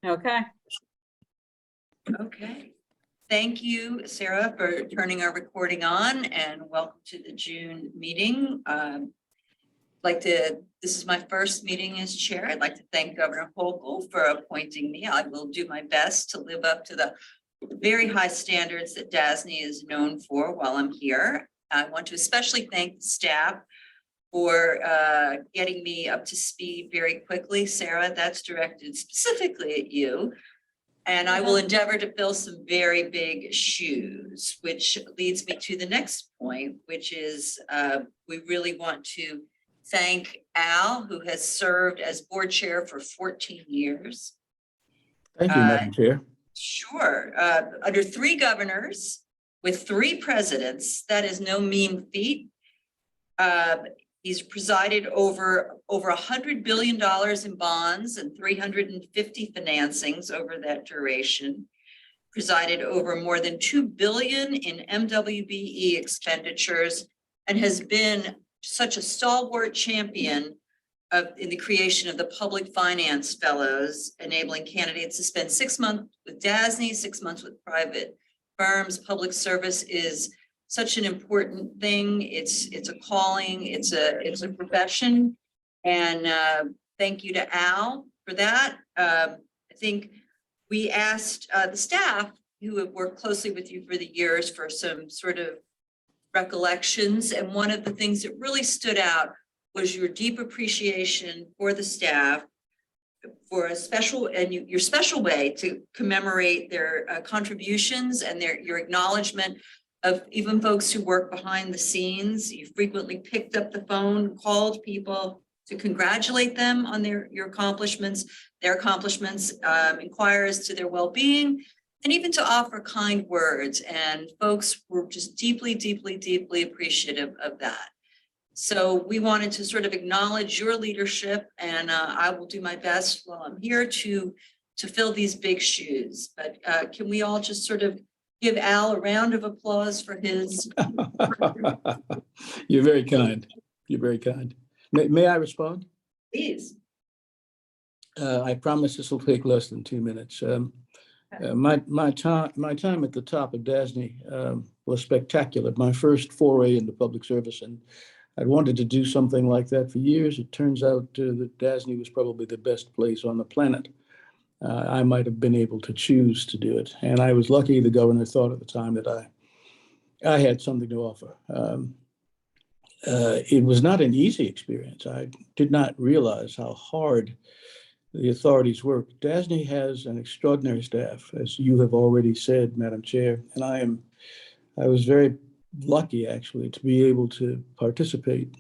Okay. Okay. Thank you, Sarah, for turning our recording on, and welcome to the June meeting. This is my first meeting as chair. I'd like to thank Governor Hochul for appointing me. I will do my best to live up to the very high standards that DASNY is known for while I'm here. I want to especially thank the staff for getting me up to speed very quickly. Sarah, that's directed specifically at you. And I will endeavor to fill some very big shoes, which leads me to the next point, which is we really want to thank Al, who has served as board chair for 14 years. Thank you, Madam Chair. Sure. Under 3 governors with 3 presidents, that is no mean feat. He's presided over $100 billion in bonds and 350 financings over that duration, presided over more than $2 billion in MWBE expenditures, and has been such a stalwart champion in the creation of the Public Finance Fellows, enabling candidates to spend 6 months with DASNY, 6 months with private firms. Public service is such an important thing. It's a calling, it's a profession. And thank you to Al for that. I think we asked the staff who have worked closely with you for the years for some sort of recollections. And one of the things that really stood out was your deep appreciation for the staff, for a special and your special way to commemorate their contributions and your acknowledgement of even folks who work behind the scenes. You frequently picked up the phone, called people to congratulate them on their accomplishments, inquire as to their well-being, and even to offer kind words. And folks were just deeply, deeply, deeply appreciative of that. So we wanted to sort of acknowledge your leadership, and I will do my best while I'm here to fill these big shoes. But can we all just sort of give Al a round of applause for his. You're very kind. You're very kind. May I respond? Please. I promise this will take less than 2 minutes. My time at the top of DASNY was spectacular. My first foray into public service, and I'd wanted to do something like that for years. It turns out that DASNY was probably the best place on the planet. I might have been able to choose to do it. And I was lucky the governor thought at the time that I had something to offer. It was not an easy experience. I did not realize how hard the authorities work. DASNY has an extraordinary staff, as you have already said, Madam Chair. And I was very lucky, actually, to be able to participate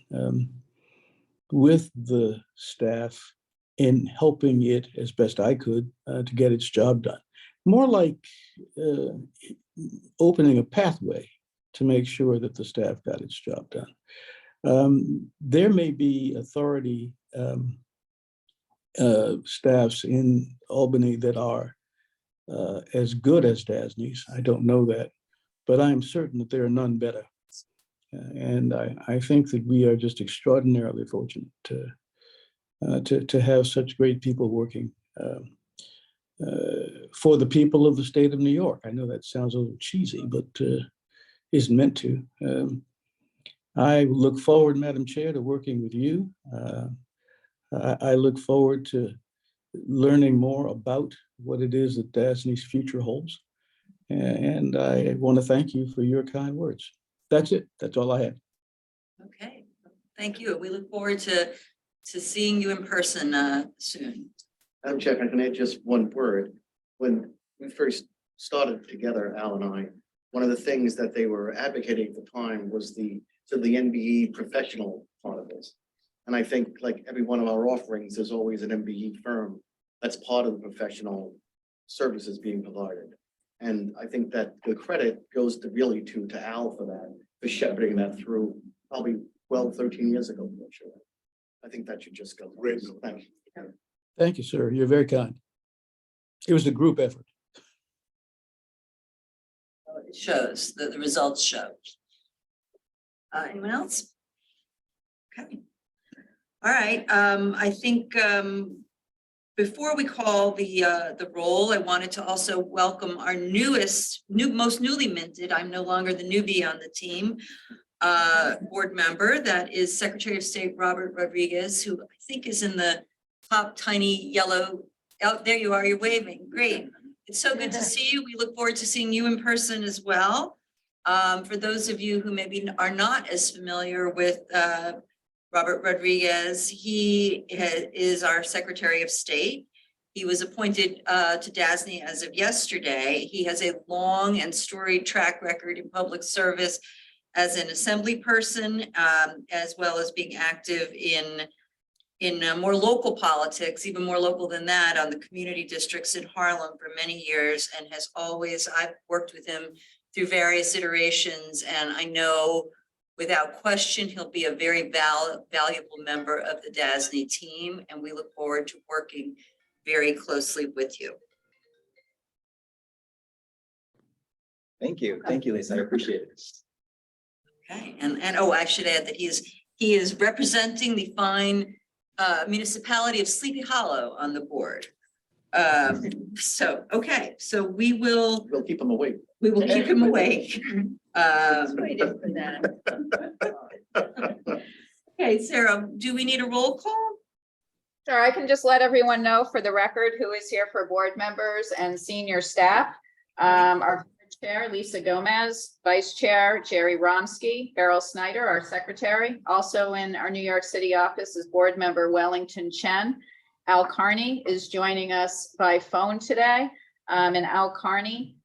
with the staff in helping it as best I could to get its job done. More like opening a pathway to make sure that the staff got its job done. There may be authority staffs in Albany that are as good as DASNY's. I don't know that, but I'm certain that there are none better. And I think that we are just extraordinarily fortunate to have such great people working for the people of the state of New York. I know that sounds a little cheesy, but isn't meant to. I look forward, Madam Chair, to working with you. I look forward to learning more about what it is that DASNY's future holds. And I want to thank you for your kind words. That's it. That's all I had. Okay, thank you. We look forward to seeing you in person soon. Madam Chair, can I add just one word? When we first started together, Al and I, one of the things that they were advocating at the time was the NBE professional part of this. And I think, like every one of our offerings, there's always an MBE firm that's part of the professional services being provided. And I think that the credit goes to Al for that, for shepherding that through probably 13 years ago. I'm sure. I think that should just go. Great. Thank you. Thank you, sir. You're very kind. It was a group effort. It shows, the results show. Anyone else? Okay. All right. I think Before we call the roll, I wanted to also welcome our most newly minted, I'm no longer the newbie on the team, board member, that is Secretary of State Robert Rodriguez, who I think is in the top tiny yellow, oh, there you are, you're waving, great. It's so good to see you. We look forward to seeing you in person as well. For those of you who maybe are not as familiar with Robert Rodriguez, he is our Secretary of State. He was appointed to DASNY as of yesterday. He has a long and storied track record in public service as an assembly person, as well as being active in more local politics, even more local than that, on the community districts in Harlem for many years, and has always, I've worked with him through various iterations, and I know without question, he'll be a very valuable member of the DASNY team, and we look forward to working very closely with you. Thank you, Lisa, I appreciate it. Okay, and oh, I should add that he is representing the fine municipality of Sleepy Hollow on the board. So, okay, so We'll keep them awake. we will keep him awake. Okay, Sarah, do we need a roll call? Sure, I can just let everyone know for the record who is here for board members and senior staff. Our chair, Lisa Gomez, vice chair, Jerry Romsky, Beryl Snyder, our secretary. Also in our New York City office is board member Wellington Chen. Al Carney is joining us by phone today. And Al Carney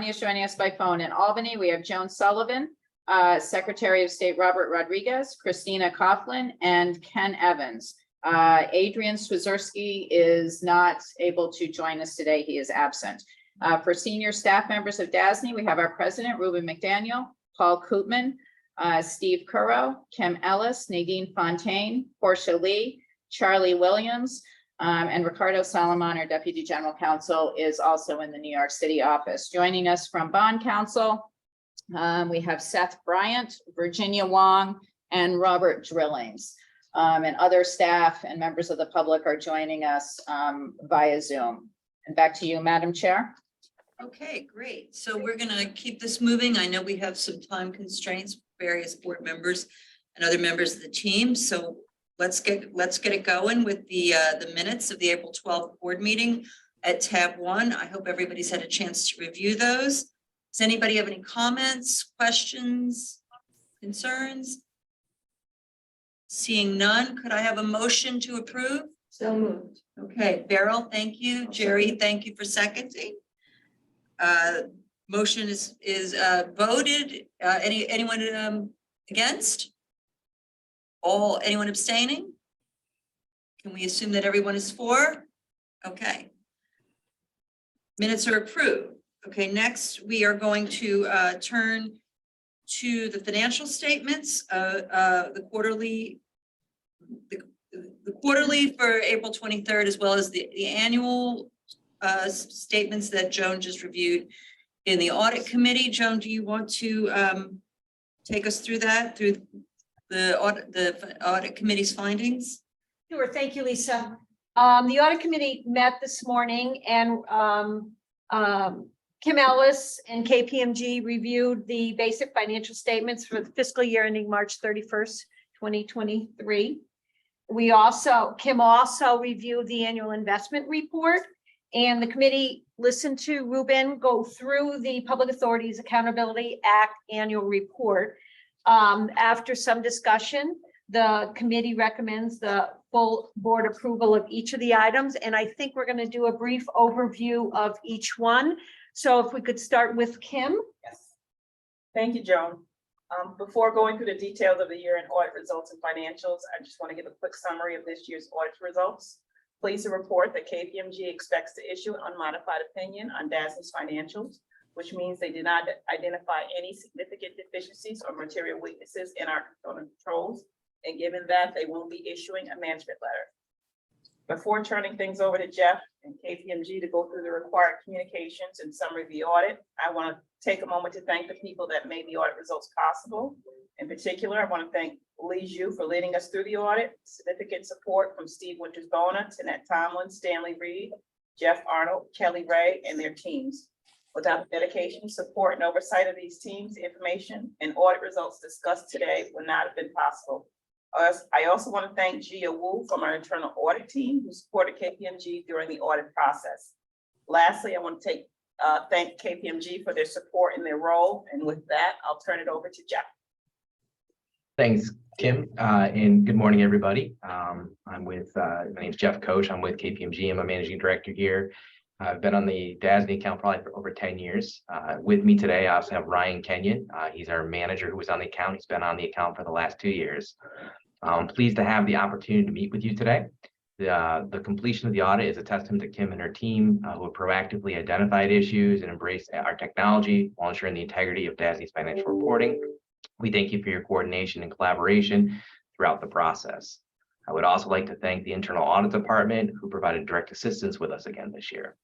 is joining us by phone. In Albany, we have Joan Sullivan, Secretary of State Robert Rodriguez, Christina Coughlin, and Ken Evans. Adrian Swizerski is not able to join us today. He is absent. For senior staff members of DASNY, we have our president, Ruben McDaniel, Paul Koopman, Steve Curro, Kim Ellis, Nadine Fontaine, Portia Lee, Charlie Williams, and Ricardo Salomon, our Deputy General Counsel, is also in the New York City office. Joining us from Bond Counsel, we have Seth Bryant, Virginia Wong, and Robert Drillings. And other staff and members of the public are joining us via Zoom. And back to you, Madam Chair. Okay, great. So we're gonna keep this moving. I know we have some time constraints, various board members and other members of the team. So let's get it going with the minutes of the April 12th board meeting at tab 1. I hope everybody's had a chance to review those. Does anybody have any comments, questions, concerns? Seeing none, could I have a motion to approve? So moved. Okay, Beryl, thank you. Jerry, thank you for seconding. Motion is voted. Anyone against? Anyone abstaining? Can we assume that everyone is for? Okay. Minutes are approved. Okay, next we are going to turn to the financial statements, the quarterly for April 23rd, as well as the annual statements that Joan just reviewed in the audit committee. Joan, do you want to take us through that, through the audit committee's findings? Sure, thank you, Lisa. The audit committee met this morning, and Kim Ellis and KPMG reviewed the basic financial statements for the fiscal year ending March 31st, 2023. Kim also reviewed the annual investment report, and the committee listened to Ruben go through the Public Authorities Accountability Act annual report. After some discussion, the committee recommends the full board approval of each of the items, and I think we're going to do a brief overview of each one. So if we could start with Kim. Yes. Thank you, Joan. Before going through the details of the year-end audit results and financials, I just want to give a quick summary of this year's audit results. Pleased to report that KPMG expects to issue an unmodified opinion on DASNY's financials, which means they did not identify any significant deficiencies or material weaknesses in our controls. And given that, they won't be issuing a management letter. Before turning things over to Jeff and KPMG to go through the required communications and summary of the audit, I want to take a moment to thank the people that made the audit results possible. In particular, I want to thank Lee Zhu for leading us through the audit. Significant support from Steve Winters-Bona, Tanette Tomlin, Stanley Reed, Jeff Arnold, Kelly Ray, and their teams. Without the dedication, support, and oversight of these teams, the information and audit results discussed today would not have been possible. I also want to thank Gia Wu from our internal audit team who supported KPMG during the audit process. Lastly, I want to thank KPMG for their support in their role. And with that, I'll turn it over to Jeff. Thanks, Kim, and good morning, everybody. I'm with, my name's Jeff Koch. I'm with KPMG. I'm a managing director here. I've been on the DASNY account probably for over 10 years. With me today, I also have Ryan Kenyon. He's our manager who was on the account. He's been on the account for the last 2 years. I'm pleased to have the opportunity to meet with you today. The completion of the audit is a testament to Kim and her team who have proactively identified issues and embraced our technology while ensuring the integrity of DASNY's financial reporting. We thank you for your coordination and collaboration throughout the process. I would also like to thank the internal audit department who provided direct assistance with us again this year.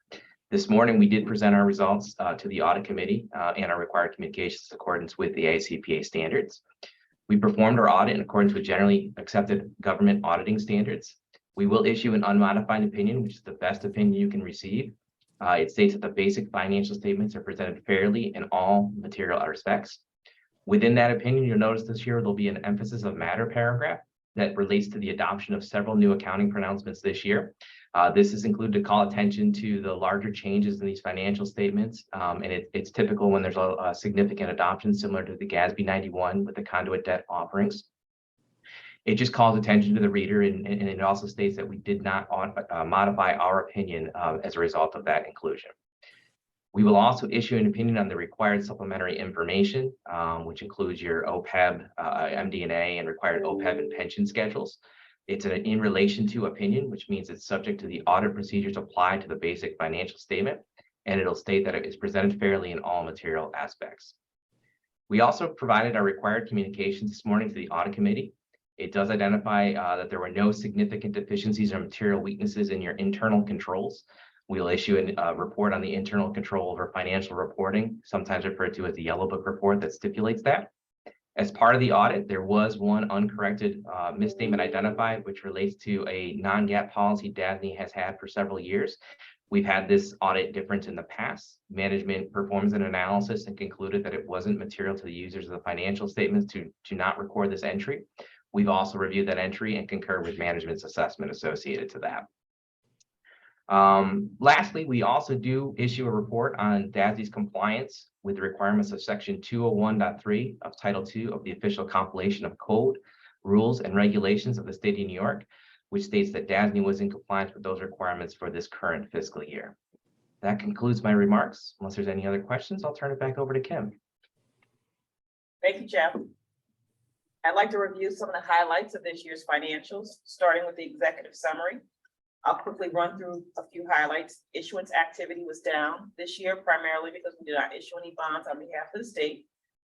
This morning, we did present our results to the audit committee and our required communications in accordance with the ACPA standards. We performed our audit in accordance with generally accepted government auditing standards. We will issue an unmodified opinion, which is the best opinion you can receive. It states that the basic financial statements are presented fairly in all material respects. Within that opinion, you'll notice this year there'll be an emphasis of matter paragraph that relates to the adoption of several new accounting pronouncements this year. This is included to call attention to the larger changes in these financial statements. And it's typical when there's a significant adoption similar to the GASB 91 with the conduit debt offerings. It just calls attention to the reader and it also states that we did not modify our opinion as a result of that inclusion. We will also issue an opinion on the required supplementary information, which includes your OPEB, MD&A, and required OPEB and pension schedules. It's an in relation to opinion, which means it's subject to the audit procedures applied to the basic financial statement, and it'll state that it is presented fairly in all material aspects. We also provided our required communications this morning to the audit committee. It does identify that there were no significant deficiencies or material weaknesses in your internal controls. We'll issue a report on the internal control over financial reporting, sometimes referred to as the Yellow Book report that stipulates that. As part of the audit, there was one uncorrected misstatement identified, which relates to a non-GAAP policy DASNY has had for several years. We've had this audit difference in the past. Management performs an analysis and concluded that it wasn't material to the users of the financial statements to not record this entry. We've also reviewed that entry and concur with management's assessment associated to that. Lastly, we also do issue a report on DASNY's compliance with the requirements of section 201.3 of Title II of the official compilation of code, rules, and regulations of the state of New York, which states that DASNY was in compliance with those requirements for this current fiscal year. That concludes my remarks. Unless there's any other questions, I'll turn it back over to Kim. Thank you, Jeff. I'd like to review some of the highlights of this year's financials, starting with the executive summary. I'll quickly run through a few highlights. Issuance activity was down this year, primarily because we did not issue any bonds on behalf of the state.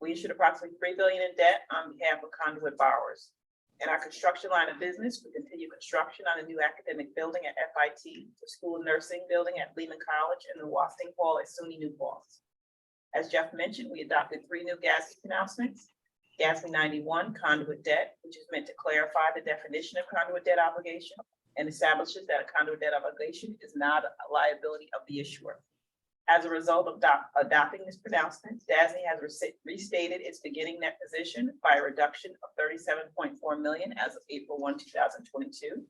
We issued approximately $3 billion in debt on behalf of conduit borrowers. In our construction line of business, we continue construction on a new academic building at FIT, the School of Nursing building at Lehman College, and the Washington Hall at SUNY New Paltz. As Jeff mentioned, we adopted 3 new GASB pronouncements. GASB 91, conduit debt, which is meant to clarify the definition of conduit debt obligation and establishes that a conduit debt obligation is not a liability of the issuer. As a result of adopting this pronouncement, DASNY has restated its beginning net position by a reduction of $37.4 million as of April 1, 2022.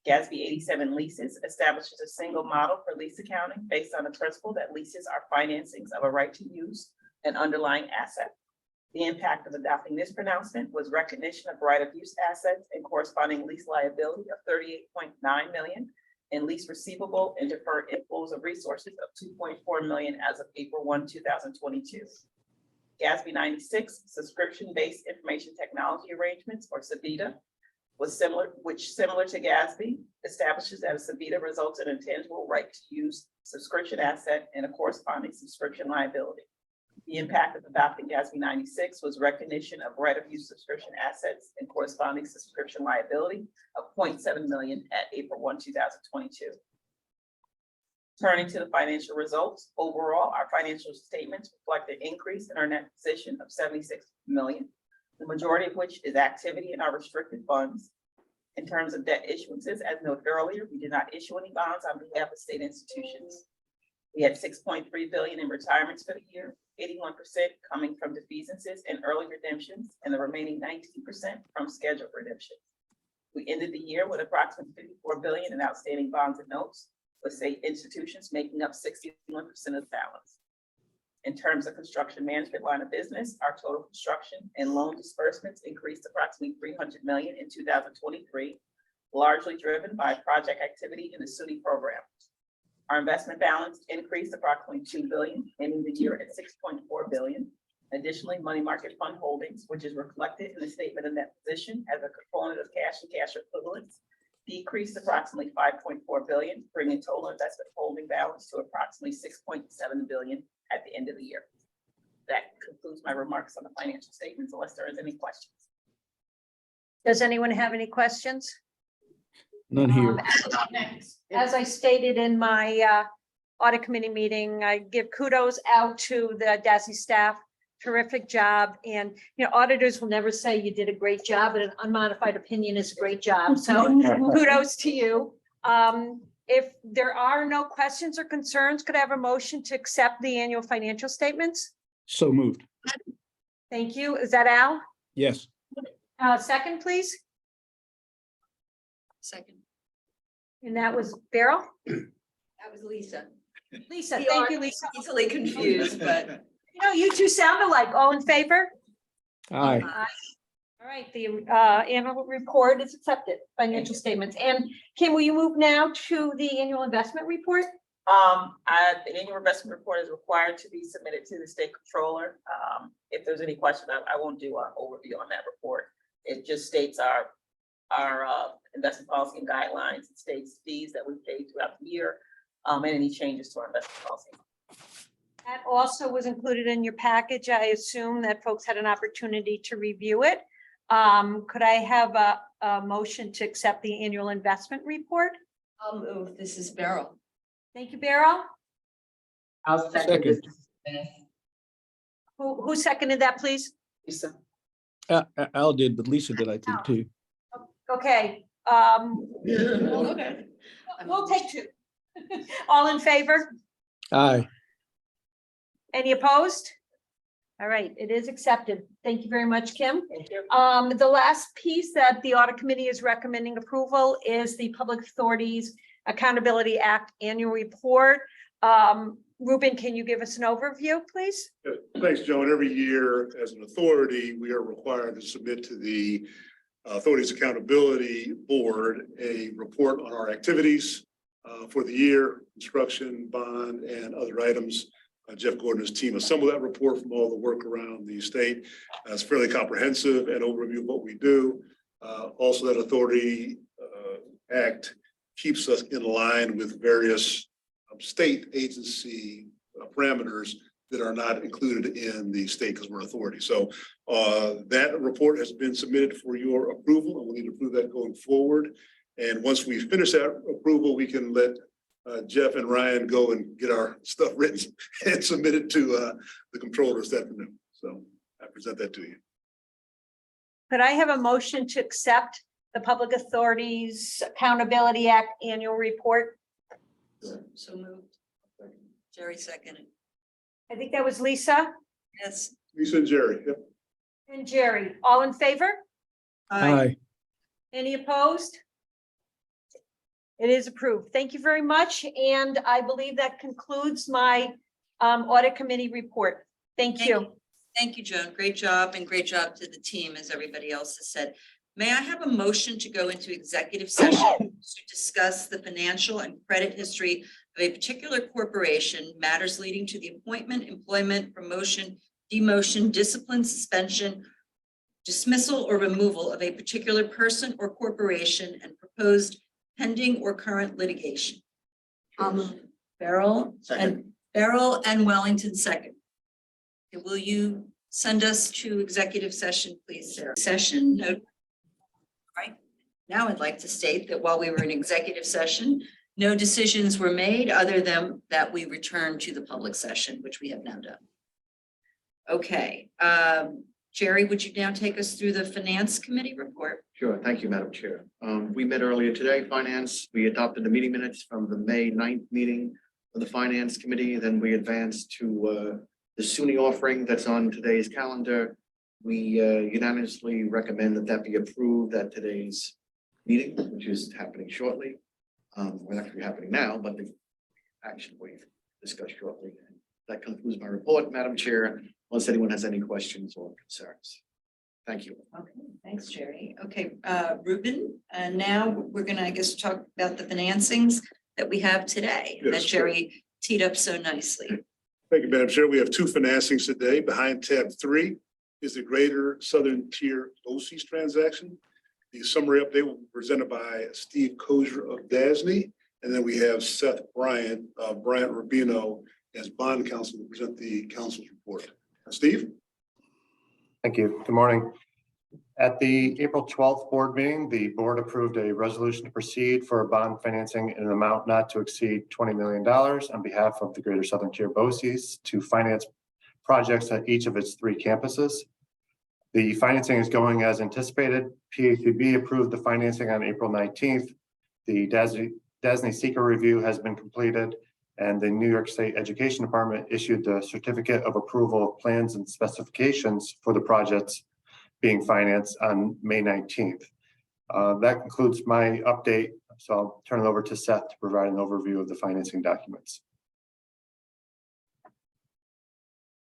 GASB 87 leases establishes a single model for lease accounting based on the principle that leases are financings of a right to use an underlying asset. The impact of adopting this pronouncement was recognition of right of use assets and corresponding lease liability of $38.9 million and lease receivable and deferred inflows of resources of $2.4 million as of April 1, 2022. GASB 96, subscription-based information technology arrangements, or SBITA, similar to GASB, establishes that a SBITA results in a tangible right to use subscription asset and a corresponding subscription liability. The impact of adopting DASNY 96 was recognition of right of use subscription assets and corresponding subscription liability of 0.7 million at April 1, 2022. Turning to the financial results, overall, our financial statements reflect an increase in our net position of 76 million, the majority of which is activity in our restricted funds. In terms of debt issuances, as noted earlier, we did not issue any bonds on behalf of state institutions. We had 6.3 billion in retirements for the year, 81% coming from defeasances and early redemptions, and the remaining 19% from scheduled redemptions. We ended the year with approximately 54 billion in outstanding bonds and notes, with state institutions making up 61% of the balance. In terms of construction management line of business, our total construction and loan disbursements increased approximately 300 million in 2023, largely driven by project activity in the SUNY program. Our investment balance increased approximately 2 billion, ending the year at 6.4 billion. Additionally, money market fund holdings, which is reflected in the statement of net position as a component of cash and cash equivalents, decreased approximately 5.4 billion, bringing total investment holding balance to approximately 6.7 billion at the end of the year. That concludes my remarks on the financial statements, unless there is any questions. Does anyone have any questions? None here. As I stated in my audit committee meeting, I give kudos out to the DASNY staff. Terrific job. And, you know, auditors will never say you did a great job, but an unmodified opinion is a great job. So kudos to you. If there are no questions or concerns, could I have a motion to accept the annual financial statements? So moved. Thank you. Is that Al? Yes. Second, please. Second. And that was Beryl? That was Lisa. Lisa, We thank are you, Lisa. Easily confused, but You know, you two sound alike. All in favor? Aye. All right, the annual report is accepted, financial statements. And Kim, will you move now to the annual investment report? The annual investment report is required to be submitted to the state controller. If there's any question, I won't do an overview on that report. It just states our investment policy and guidelines. It states fees that we pay throughout the year, and any changes to our investment policy. That also was included in your package. I assume that folks had an opportunity to review it. Could I have a motion to accept the annual investment report? I'll move. This is Beryl. Thank you, Beryl. I'll Second. second this. Who seconded that, please? Lisa. Al did, but Lisa did, I think, too. Okay, Okay. we'll take two. All in favor? Aye. Any opposed? All right, it is accepted. Thank you very much, Kim. Thank you. The last piece that the audit committee is recommending approval is the Public Authorities Accountability Act annual report. Ruben, can you give us an overview, please? Yeah, thanks, Joan. Every year, as an authority, we are required to submit to the Authorities Accountability Board a report on our activities for the year, construction, bond, and other items. Jeff Gordon and his team assembled that report from all the work around the state. It's fairly comprehensive and overview of what we do. Also, that Authority Act keeps us in line with various state agency parameters that are not included in the state because we're an authority. So that report has been submitted for your approval, and we need to approve that going forward. And once we finish that approval, we can let Jeff and Ryan go and get our stuff written and submitted to the controller this afternoon. So I present that to you. Could I have a motion to accept the Public Authorities Accountability Act annual report? So moved. Jerry seconded. I think that was Lisa Yes. Lisa and Jerry. Yep. and Jerry. All in favor? Aye. Any opposed? It is approved. Thank you very much. And I believe that concludes my audit committee report. Thank you. Thank you, Joan. Great job, and great job to the team, as everybody else has said. May I have a motion to go into executive session to discuss the financial and credit history of a particular corporation, matters leading to the appointment, employment, promotion, demotion, discipline, suspension, dismissal, or removal of a particular person or corporation, and proposed pending or current litigation? Beryl Second. and Wellington second. Will you send us to executive session, please, Sarah? Session, no. Right. Now I'd like to state that while we were in executive session, no decisions were made other than that we returned to the public session, which we have now done. Okay, Jerry, would you now take us through the Finance Committee report? Sure, thank you, Madam Chair. We met earlier today, Finance. We adopted the meeting minutes from the May 9th meeting of the Finance Committee. Then we advanced to the SUNY offering that's on today's calendar. We unanimously recommend that that be approved at today's meeting, which is happening shortly. Well, actually happening now, but the action we've discussed shortly. That concludes my report, Madam Chair, unless anyone has any questions or concerns. Thank you. Okay, thanks, Jerry. Okay, Ruben, and now we're gonna, I guess, talk about the financings that we have today that Yes. Jerry teed up so nicely. Thank you, Madam Chair. We have two financings today. Behind tab 3 is the Greater Southern Tier BOCES transaction. The summary update will be presented by Steve Kozier of DASNY. And then we have Seth Bryant Rubino as bond counsel to present the council's report. Steve? Thank you. Good morning. At the April 12th board meeting, the board approved a resolution to proceed for bond financing in an amount not to exceed $20 million on behalf of the Greater Southern Tier BOCES to finance projects at each of its 3 campuses. The financing is going as anticipated. PACB approved the financing on April 19th. The DASNY seeker review has been completed, and the New York State Education Department issued the certificate of approval of plans and specifications for the projects being financed on May 19th. That concludes my update. So I'll turn it over to Seth to provide an overview of the financing documents.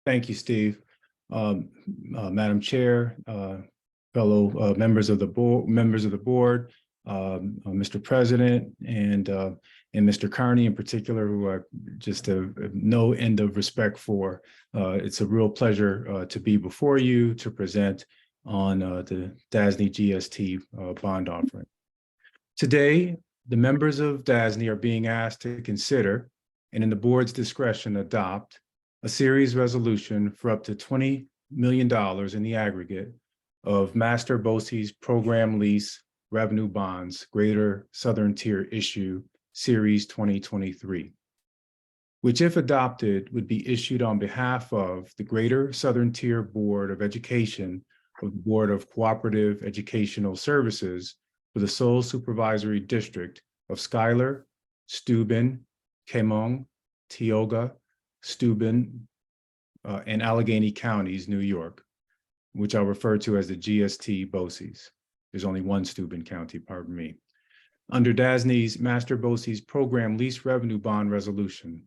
Thank you, Steve. Madam Chair, fellow members of the board, Mr. President, and Mr. Carney in particular, who I just have no end of respect for. It's a real pleasure to be before you to present on the DASNY GST bond offering. Today, the members of DASNY are being asked to consider, and in the board's discretion, adopt a series resolution for up to $20 million in the aggregate of Master BOCES Program Lease Revenue Bonds, Greater Southern Tier Issue, Series 2023, which, if adopted, would be issued on behalf of the Greater Southern Tier Board of Education of the Board of Cooperative Educational Services for the sole supervisory district of Schuyler, Steuben, Kemong, Tioga, Steuben, and Allegheny Counties, New York, which I'll refer to as the GST BOCES. There's only one Steuben County, pardon me. Under DASNY's Master BOCES Program Lease Revenue Bond Resolution.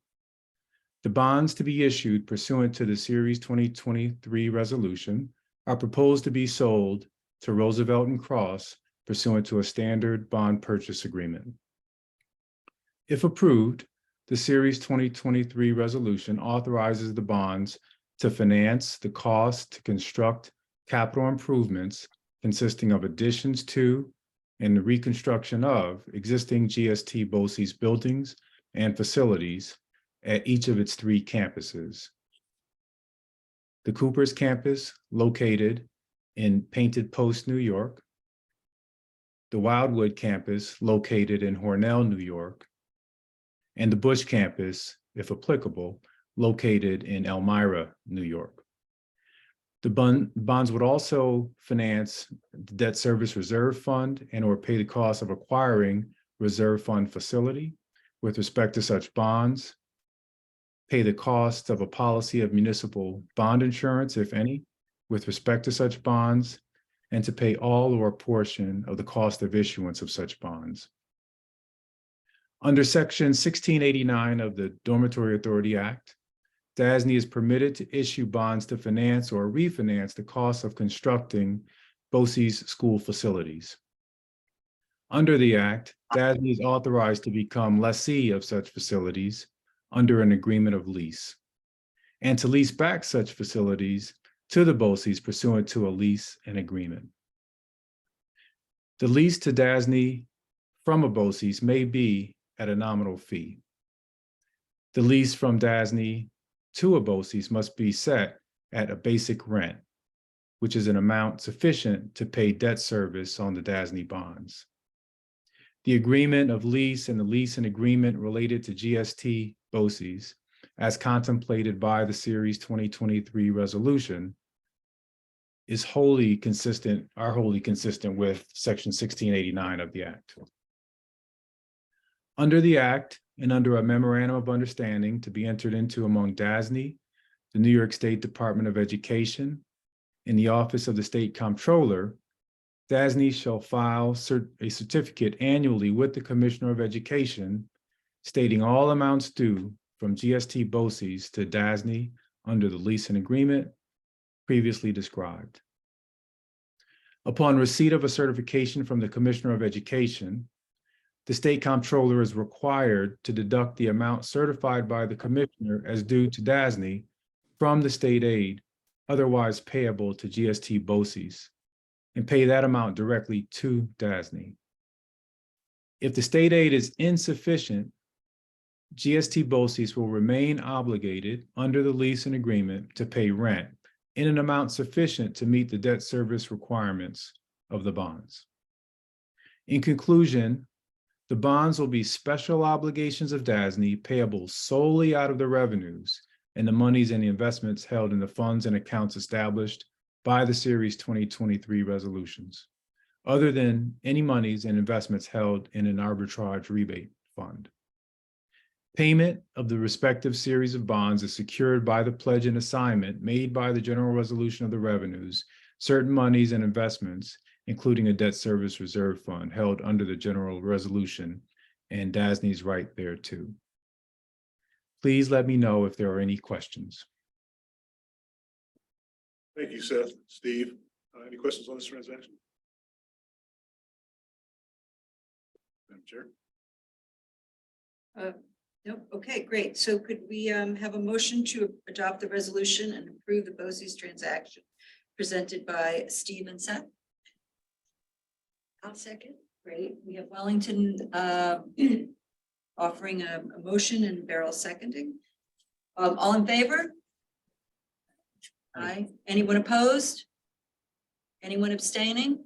The bonds to be issued pursuant to the Series 2023 resolution are proposed to be sold to Roosevelt and Cross pursuant to a standard bond purchase agreement. If approved, the Series 2023 resolution authorizes the bonds to finance the cost to construct capital improvements consisting of additions to and the reconstruction of existing GST BOCES buildings and facilities at each of its 3 campuses. The Cooper's campus, located in Painted Post, New York. The Wildwood campus, located in Hornell, New York. And the Bush campus, if applicable, located in Elmira, New York. The bonds would also finance the debt service reserve fund and or pay the cost of acquiring reserve fund facility with respect to such bonds, pay the cost of a policy of municipal bond insurance, if any, with respect to such bonds, and to pay all or a portion of the cost of issuance of such bonds. Under Section 1689 of the Dormitory Authority Act, DASNY is permitted to issue bonds to finance or refinance the cost of constructing BOCES school facilities. Under the Act, DASNY is authorized to become lessee of such facilities under an agreement of lease, and to lease back such facilities to the BOCES pursuant to a lease and agreement. The lease to DASNY from a BOCES may be at a nominal fee. The lease from DASNY to a BOCES must be set at a basic rent, which is an amount sufficient to pay debt service on the DASNY bonds. The agreement of lease and the lease and agreement related to GST BOCES, as contemplated by the Series 2023 resolution, are wholly consistent with Section 1689 of the Act. Under the Act and under a memorandum of understanding to be entered into among DASNY, the New York State Department of Education, and the Office of the State Comptroller, DASNY shall file a certificate annually with the Commissioner of Education stating all amounts due from GST BOCES to DASNY under the lease and agreement previously described. Upon receipt of a certification from the Commissioner of Education, the State Comptroller is required to deduct the amount certified by the Commissioner as due to DASNY from the state aid otherwise payable to GST BOCES and pay that amount directly to DASNY. If the state aid is insufficient, GST BOCES will remain obligated under the lease and agreement to pay rent in an amount sufficient to meet the debt service requirements of the bonds. In conclusion, the bonds will be special obligations of DASNY payable solely out of the revenues and the monies and the investments held in the funds and accounts established by the Series 2023 resolutions, other than any monies and investments held in an arbitrage rebate fund. Payment of the respective series of bonds is secured by the pledge and assignment made by the general resolution of the revenues, certain monies and investments, including a debt service reserve fund held under the general resolution and DASNY's right thereto. Please let me know if there are any questions. Thank you, Seth. Steve, any questions on this transaction? Madam Chair. Nope. Okay, great. So could we have a motion to adopt the resolution and approve the BOCES transaction presented by Steve and Seth? I'll second. Great. We have Wellington offering a motion and Beryl seconding. All in favor? Aye. Anyone opposed? Anyone abstaining?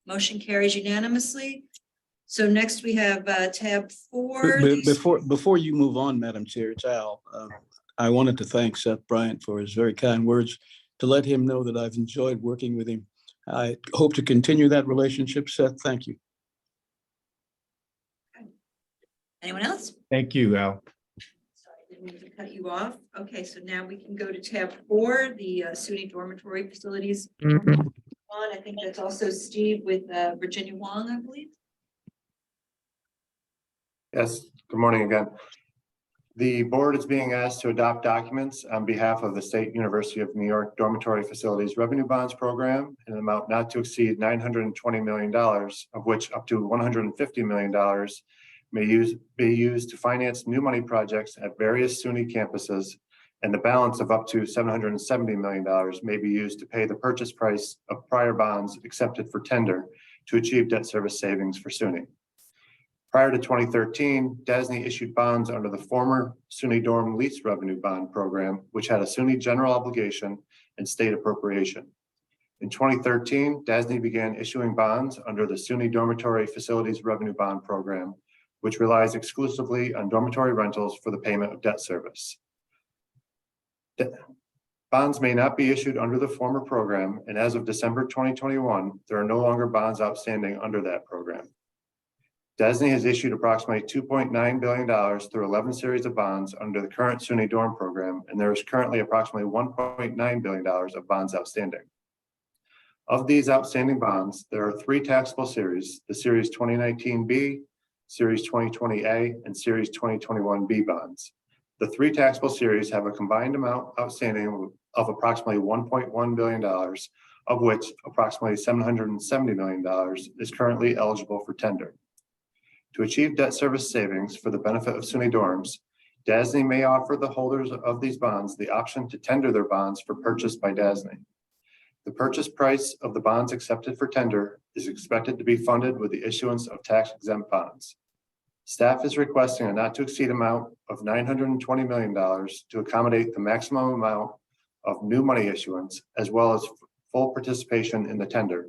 Motion carries unanimously. So next we have tab 4. Before you move on, Madam Chair, it's Al. I wanted to thank Seth Bryant for his very kind words, to let him know that I've enjoyed working with him. I hope to continue that relationship. Seth, thank you. Anyone else? Thank you, Al. Sorry, I didn't mean to cut you off. Okay, so now we can go to tab 4, the SUNY dormitory facilities. I think that's also Steve with Virginia Wong, I believe. Yes, good morning again. The board is being asked to adopt documents on behalf of the State University of New York Dormitory Facilities Revenue Bonds Program in an amount not to exceed $920 million, of which up to $150 million may be used to finance new money projects at various SUNY campuses, and the balance of up to $770 million may be used to pay the purchase price of prior bonds accepted for tender to achieve debt service savings for SUNY. Prior to 2013, DASNY issued bonds under the former SUNY Dorm Lease Revenue Bond Program, which had a SUNY general obligation and state appropriation. In 2013, DASNY began issuing bonds under the SUNY Dormitory Facilities Revenue Bond Program, which relies exclusively on dormitory rentals for the payment of debt service. Bonds may not be issued under the former program, and as of December 2021, there are no longer bonds outstanding under that program. DASNY has issued approximately $2.9 billion through 11 series of bonds under the current SUNY Dorm program, and there is currently approximately $1.9 billion of bonds outstanding. Of these outstanding bonds, there are 3 taxable series, the Series 2019B, Series 2020A, and Series 2021B bonds. The 3 taxable series have a combined amount outstanding of approximately $1.1 billion, of which approximately $770 million is currently eligible for tender. To achieve debt service savings for the benefit of SUNY dorms, DASNY may offer the holders of these bonds the option to tender their bonds for purchase by DASNY. The purchase price of the bonds accepted for tender is expected to be funded with the issuance of tax-exempt bonds. Staff is requesting a not to exceed amount of $920 million to accommodate the maximum amount of new money issuance as well as full participation in the tender.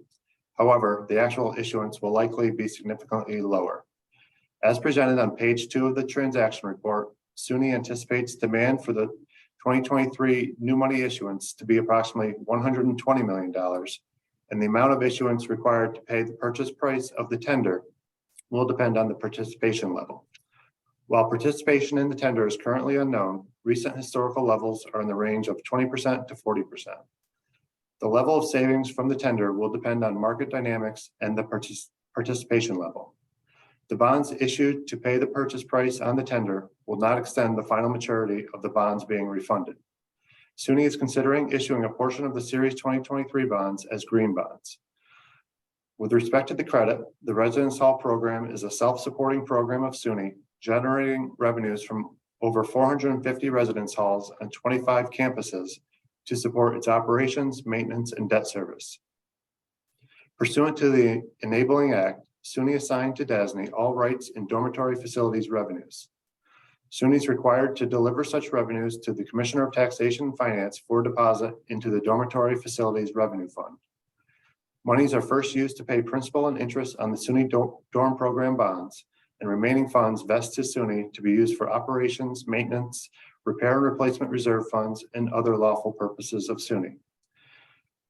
However, the actual issuance will likely be significantly lower. As presented on page 2 of the transaction report, SUNY anticipates demand for the 2023 new money issuance to be approximately $120 million, and the amount of issuance required to pay the purchase price of the tender will depend on the participation level. While participation in the tender is currently unknown, recent historical levels are in the range of 20% to 40%. The level of savings from the tender will depend on market dynamics and the participation level. The bonds issued to pay the purchase price on the tender will not extend the final maturity of the bonds being refunded. SUNY is considering issuing a portion of the Series 2023 bonds as green bonds. With respect to the credit, the Residence Hall program is a self-supporting program of SUNY, generating revenues from over 450 residence halls and 25 campuses to support its operations, maintenance, and debt service. Pursuant to the Enabling Act, SUNY assigned to DASNY all rights in dormitory facilities revenues. SUNY is required to deliver such revenues to the Commissioner of Taxation and Finance for deposit into the Dormitory Facilities Revenue Fund. Monies are first used to pay principal and interest on the SUNY dorm program bonds, and remaining funds vest to SUNY to be used for operations, maintenance, repair and replacement reserve funds, and other lawful purposes of SUNY.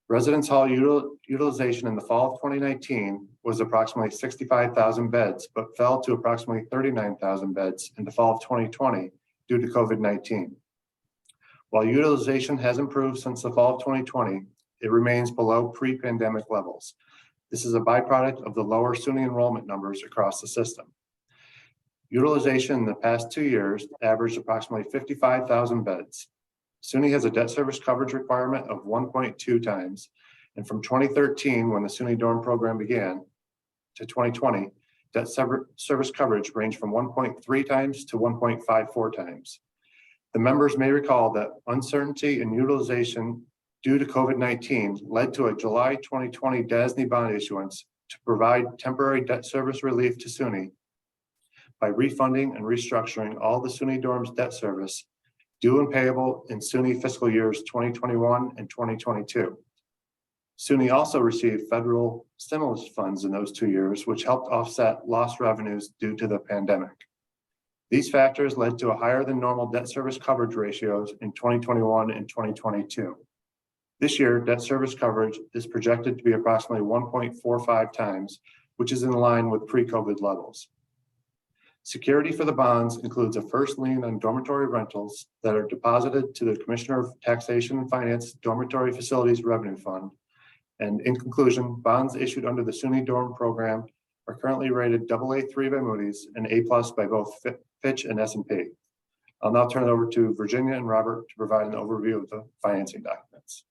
Residence hall utilization in the fall of 2019 was approximately 65,000 beds, but fell to approximately 39,000 beds in the fall of 2020 due to COVID-19. While utilization has improved since the fall of 2020, it remains below pre-pandemic levels. This is a byproduct of the lower SUNY enrollment numbers across the system. Utilization in the past 2 years averaged approximately 55,000 beds. SUNY has a debt service coverage requirement of 1.2 times, and from 2013, when the SUNY dorm program began, to 2020, debt service coverage ranged from 1.3 times to 1.54 times. The members may recall that uncertainty in utilization due to COVID-19 led to a July 2020 DASNY bond issuance to provide temporary debt service relief to SUNY by refunding and restructuring all the SUNY dorms debt service due and payable in SUNY fiscal years 2021 and 2022. SUNY also received federal stimulus funds in those 2 years, which helped offset lost revenues due to the pandemic. These factors led to a higher than normal debt service coverage ratios in 2021 and 2022. This year, debt service coverage is projected to be approximately 1.45 times, which is in line with pre-COVID levels. Security for the bonds includes a first lien on dormitory rentals that are deposited to the Commissioner of Taxation and Finance Dormitory Facilities Revenue Fund. And in conclusion, bonds issued under the SUNY dorm program are currently rated AA3 by Moody's and A+ by both Fitch and S&P. I'll now turn it over to Virginia and Robert to provide an overview of the financing documents.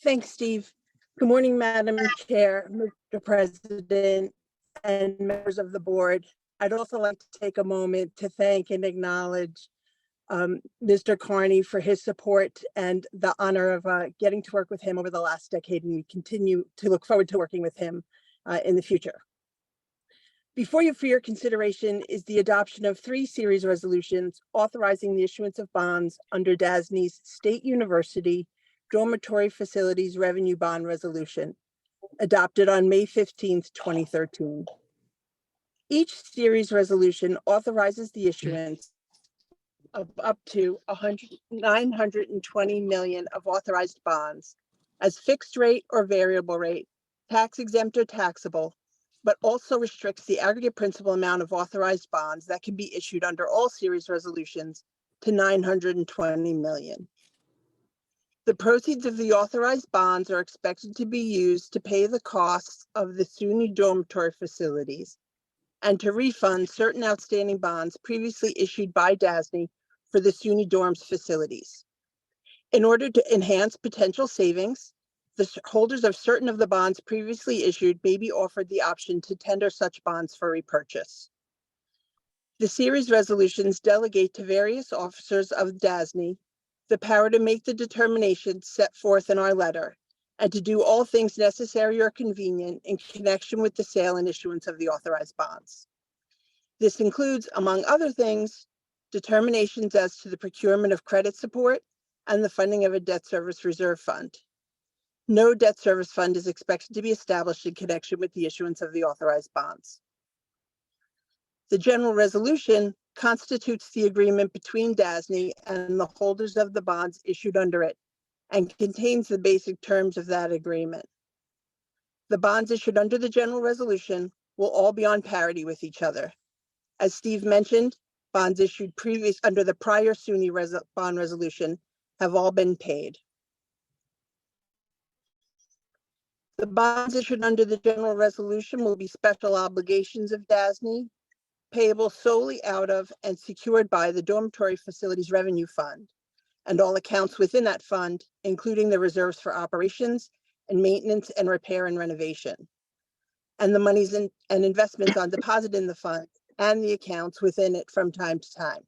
Thanks, Steve. Good morning, Madam Chair, Mr. President, and members of the board. I'd also like to take a moment to thank and acknowledge Mr. Carney for his support and the honor of getting to work with him over the last decade, and we continue to look forward to working with him in the future. Before you for your consideration is the adoption of 3 series resolutions authorizing the issuance of bonds under DASNY's State University Dormitory Facilities Revenue Bond Resolution, adopted on May 15th, 2013. Each series resolution authorizes the issuance of up to 920 million of authorized bonds as fixed rate or variable rate, tax exempt or taxable, but also restricts the aggregate principal amount of authorized bonds that can be issued under all series resolutions to 920 million. The proceeds of the authorized bonds are expected to be used to pay the costs of the SUNY dormitory facilities and to refund certain outstanding bonds previously issued by DASNY for the SUNY dorms facilities. In order to enhance potential savings, the holders of certain of the bonds previously issued may be offered the option to tender such bonds for repurchase. The series resolutions delegate to various officers of DASNY the power to make the determinations set forth in our letter and to do all things necessary or convenient in connection with the sale and issuance of the authorized bonds. This includes, among other things, determinations as to the procurement of credit support and the funding of a debt service reserve fund. No debt service fund is expected to be established in connection with the issuance of the authorized bonds. The general resolution constitutes the agreement between DASNY and the holders of the bonds issued under it and contains the basic terms of that agreement. The bonds issued under the general resolution will all be on parity with each other. As Steve mentioned, bonds issued under the prior SUNY bond resolution have all been paid. The bonds issued under the general resolution will be special obligations of DASNY, payable solely out of and secured by the Dormitory Facilities Revenue Fund and all accounts within that fund, including the reserves for operations and maintenance and repair and renovation, and the monies and investments on deposit in the fund and the accounts within it from time to time.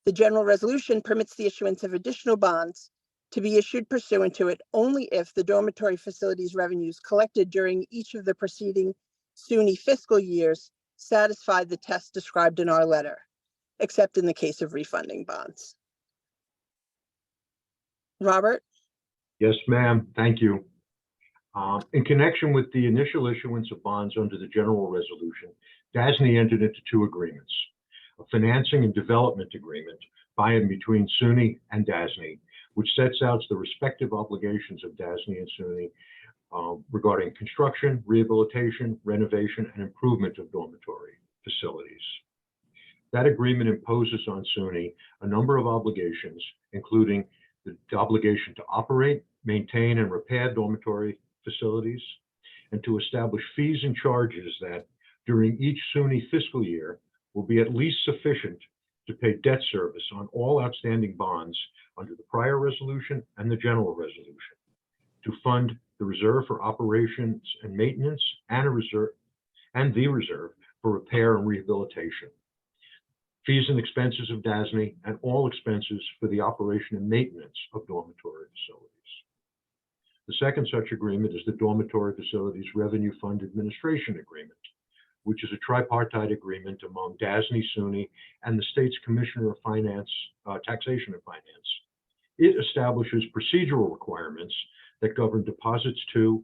The general resolution permits the issuance of additional bonds to be issued pursuant to it only if the dormitory facilities revenues collected during each of the preceding SUNY fiscal years satisfied the test described in our letter, except in the case of refunding bonds. Robert? Yes, ma'am. Thank you. In connection with the initial issuance of bonds under the general resolution, DASNY entered into two agreements: a financing and development agreement by and between SUNY and DASNY, which sets out the respective obligations of DASNY and SUNY regarding construction, rehabilitation, renovation, and improvement of dormitory facilities. That agreement imposes on SUNY a number of obligations, including the obligation to operate, maintain, and repair dormitory facilities, and to establish fees and charges that during each SUNY fiscal year will be at least sufficient to pay debt service on all outstanding bonds under the prior resolution and the general resolution, to fund the reserve for operations and maintenance and the reserve for repair and rehabilitation, fees and expenses of DASNY, and all expenses for the operation and maintenance of dormitory facilities. The second such agreement is the Dormitory Facilities Revenue Fund Administration Agreement, which is a tripartite agreement among DASNY, SUNY, and the state's Commissioner of Finance, Taxation and Finance. It establishes procedural requirements that govern deposits to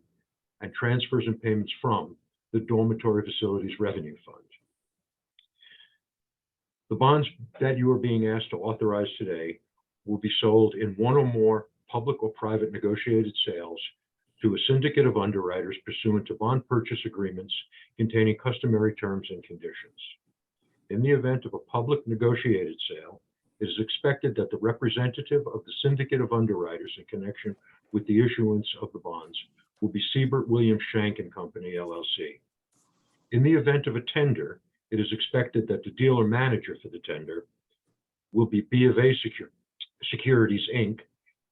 and transfers and payments from the Dormitory Facilities Revenue Fund. The bonds that you are being asked to authorize today will be sold in one or more public or private negotiated sales to a syndicate of underwriters pursuant to bond purchase agreements containing customary terms and conditions. In the event of a public negotiated sale, it is expected that the representative of the syndicate of underwriters in connection with the issuance of the bonds will be Siebert Williams Shank and Company, LLC. In the event of a tender, it is expected that the dealer manager for the tender will be B of A Securities, Inc.,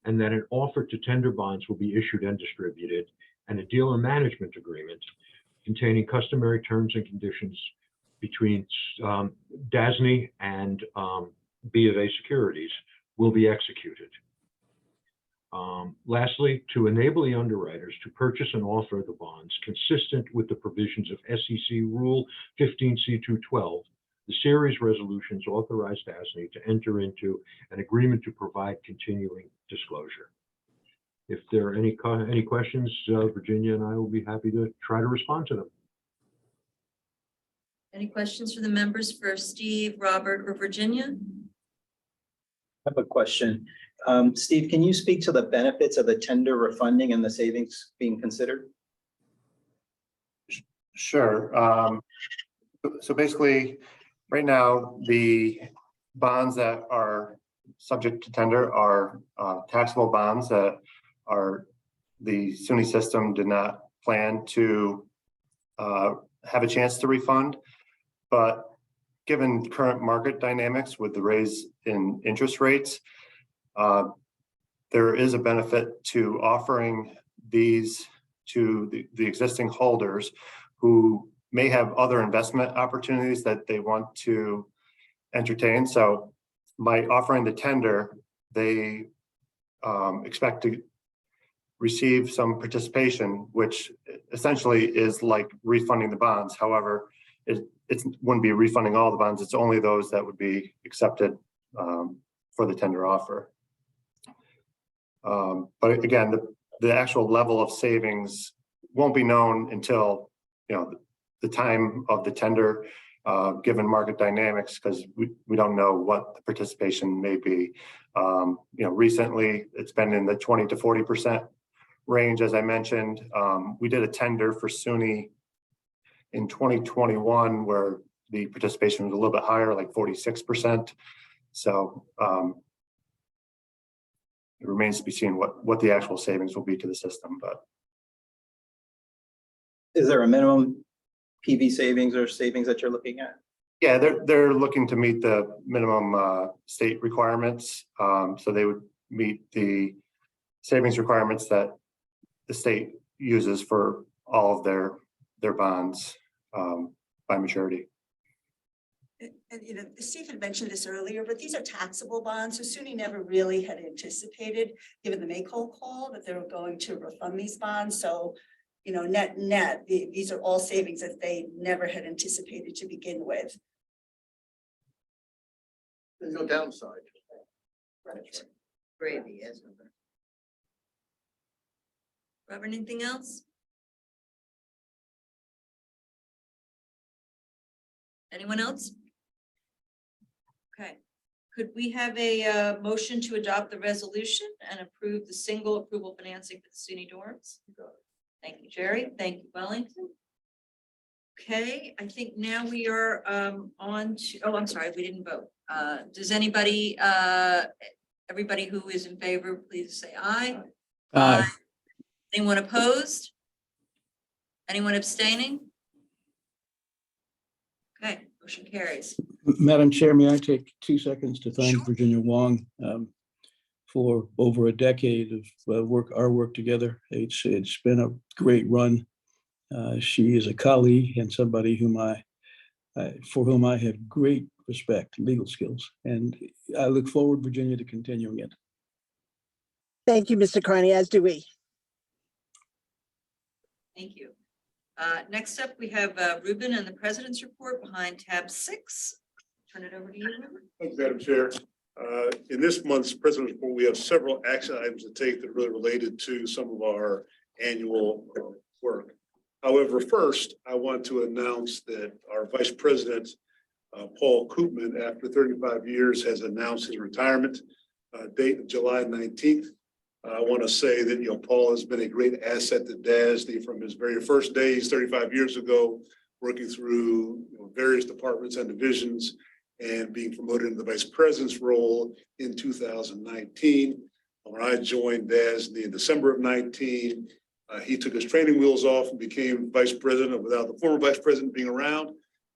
and that an offer to tender bonds will be issued and distributed, and a dealer management agreement containing customary terms and conditions between DASNY and B of A Securities will be executed. Lastly, to enable the underwriters to purchase and offer the bonds consistent with the provisions of SEC Rule 15C212, the series resolutions authorize DASNY to enter into an agreement to provide continuing disclosure. If there are any questions, Virginia and I will be happy to try to respond to them. Any questions for the members for Steve, Robert, or Virginia? I have a question. Steve, can you speak to the benefits of the tender refunding and the savings being considered? Sure. So basically, right now, the bonds that are subject to tender are taxable bonds that the SUNY system did not plan to have a chance to refund. But given current market dynamics with the raise in interest rates, there is a benefit to offering these to the existing holders who may have other investment opportunities that they want to entertain. So by offering the tender, they expect to receive some participation, which essentially is like refunding the bonds. However, it wouldn't be refunding all the bonds. It's only those that would be accepted for the tender offer. But again, the actual level of savings won't be known until, the time of the tender, given market dynamics, because we don't know what the participation may be. Recently it's been in the 20 to 40% range, as I mentioned. We did a tender for SUNY in 2021 where the participation was a little bit higher, like 46%. So it remains to be seen what the actual savings will be to the system. But Is there a minimum PV savings or savings that you're looking at? yeah, they're looking to meet the minimum state requirements. So they would meet the savings requirements that the state uses for all of their bonds by maturity. And Steve had mentioned this earlier, but these are taxable bonds. So SUNY never really had anticipated, given the make-whole call, that they were going to refund these bonds. So, net, these are all savings that they never had anticipated to begin with. There's no downside. Right. Gravy, as it were. Robert, anything else? Anyone else? Okay, could we have a motion to adopt the resolution and approve the single approval financing for the SUNY dorms? Thank you, Jerry. Thank you, Wellington. Okay, I think now we are on to, oh, I'm sorry, we didn't vote. Does anybody, everybody who is in favor, please say aye. Aye. Anyone opposed? Anyone abstaining? Okay, motion carries. Madam Chair, may I take 2 seconds to thank Virginia Wong for over a decade of our work together. It's been a great run. She is a colleague and somebody for whom I have great respect, legal skills, and I look forward, Virginia, to continuing it. Thank you, Mr. Carney, as do we. Thank you. Next up, we have Ruben and the President's report behind tab 6. Turn it over to you, Ruben. Thank you, Madam Chair. In this month's President's report, we have several action items to take that are really related to some of our annual work. However, first, I want to announce that our Vice President, Paul Koopman, after 35 years, has announced his retirement date of July 19th. I want to say that, Paul has been a great asset to DASNY from his very first days 35 years ago, working through various departments and divisions and being promoted into the Vice President's role in 2019. When I joined DASNY in December of 19, he took his training wheels off and became Vice President without the former Vice President being around.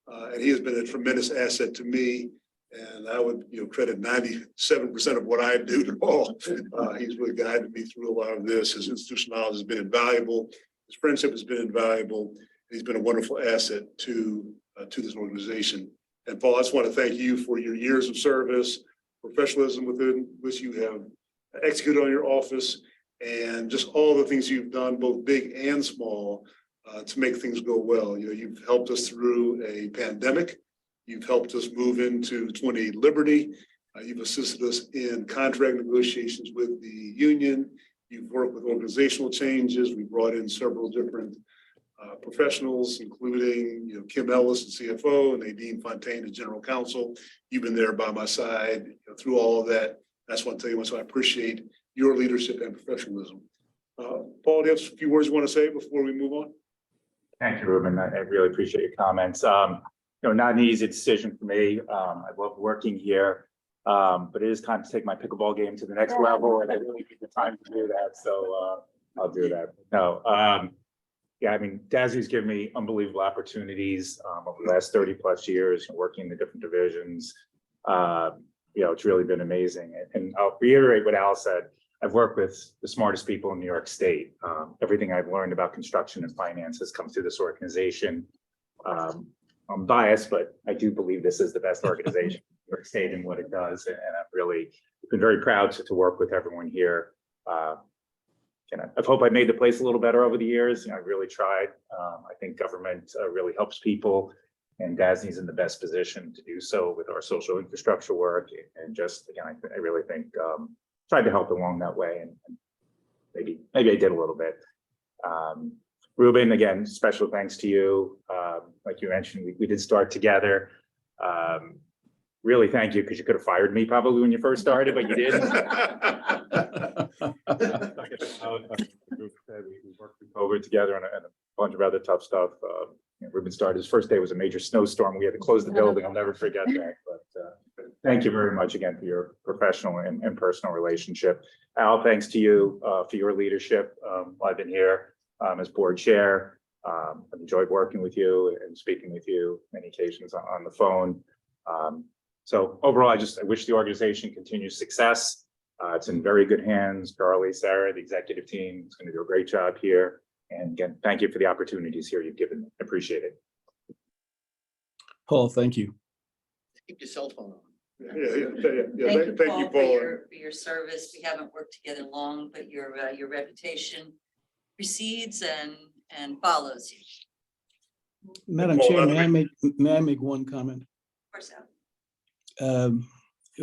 And he has been a tremendous asset to me. And I would, credit 97% of what I do to Paul. He's really guided me through a lot of this. His institutional knowledge has been invaluable. His friendship has been invaluable. He's been a wonderful asset to this organization. And Paul, I just want to thank you for your years of service, professionalism within which you have executed on your office, and just all the things you've done, both big and small, to make things go well. You've helped us through a pandemic. You've helped us move into 20 Liberty. You've assisted us in contract negotiations with the union. You've worked with organizational changes. We brought in several different professionals, including Kim Ellis, the CFO, and Nadine Fontaine, the General Counsel. You've been there by my side through all of that. I just want to tell you how much I appreciate your leadership and professionalism. Paul, do you have a few words you want to say before we move on? Thank you, Ruben. I really appreciate your comments. Not an easy decision for me. I love working here, but it is time to take my pickleball game to the next level, and I really need the time to do that. So I'll do that. No, yeah, I mean, DASNY's given me unbelievable opportunities over the last 30 plus years, working in the different divisions. It's really been amazing. And I'll reiterate what Al said. I've worked with the smartest people in New York State. Everything I've learned about construction and finance has come through this organization. I'm biased, but I do believe this is the best organization in New York State and what it does. And I've really been very proud to work with everyone here. I hope I made the place a little better over the years. I really tried. I think government really helps people. And DASNY's in the best position to do so with our social infrastructure work. And just, again, I really think tried to help along that way, and maybe I did a little bit. Ruben, again, special thanks to you. Like you mentioned, we did start together. Really thank you, because you could have fired me probably when you first started, but you didn't. We worked through COVID together and a bunch of other tough stuff. Ruben started, his first day was a major snowstorm. We had to close the building. I'll never forget that. But thank you very much again for your professional and personal relationship. Al, thanks to you for your leadership. I've been here as board chair. I've enjoyed working with you and speaking with you many occasions on the phone. So overall, I wish the organization continues success. It's in very good hands. Charlie, Sarah, the executive team is going to do a great job here. And again, thank you for the opportunities here you've given. Appreciate it. Paul, thank you. Keep your cell phone on. Thank you, Paul, for your service. We haven't worked together long, but your reputation precedes and follows you. Madam Chair, may I make one comment? Of course, Al.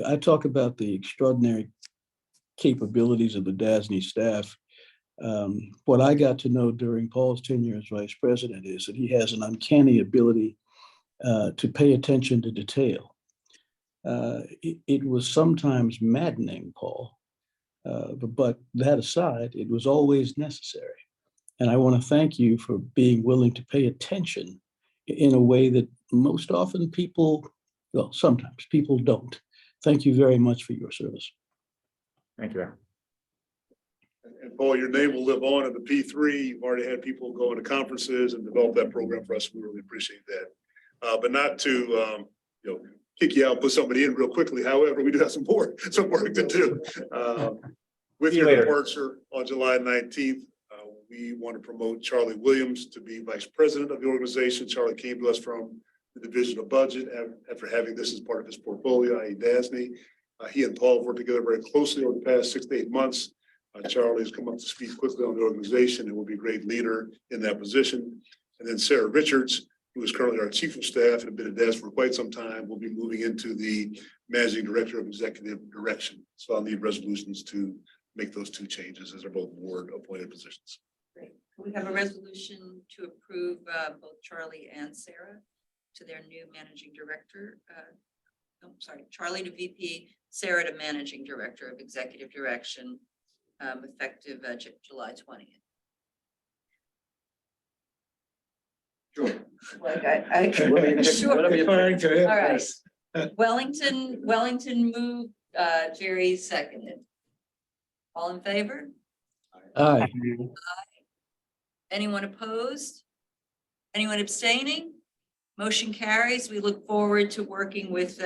I talk about the extraordinary capabilities of the DASNY staff. What I got to know during Paul's tenure as vice president is that he has an uncanny ability to pay attention to detail. It was sometimes maddening, Paul, but that aside, it was always necessary. And I want to thank you for being willing to pay attention in a way that most often sometimes people don't. Thank you very much for your service. Thank you, Al. And Paul, your name will live on in the P3. You've already had people go into conferences and develop that program for us. We really appreciate that. But not to kick you out, put somebody in real quickly. However, we do have some work to do. With your departure on July 19th, we want to promote Charlie Williams to be vice president of the organization. Charlie came to us from the Division of Budget after having this as part of his portfolio, i.e. DASNY. He and Paul have worked together very closely over the past 6 to 8 months. Charlie has come up to speed quickly on the organization and will be a great leader in that position. And then Sarah Richards, who is currently our chief of staff and had been at DAS for quite some time, will be moving into the managing director of executive direction. So I'll need resolutions to make those two changes, as they're both board appointed positions. Great. We have a resolution to approve both Charlie and Sarah to their new managing director. Charlie to VP, Sarah to managing director of executive direction, effective July 20th. Sure. Like I sure. What are you referring to? All right. Wellington moved, Jerry seconded. All in favor? Aye. Anyone opposed? Anyone abstaining? Motion carries. We look forward to working with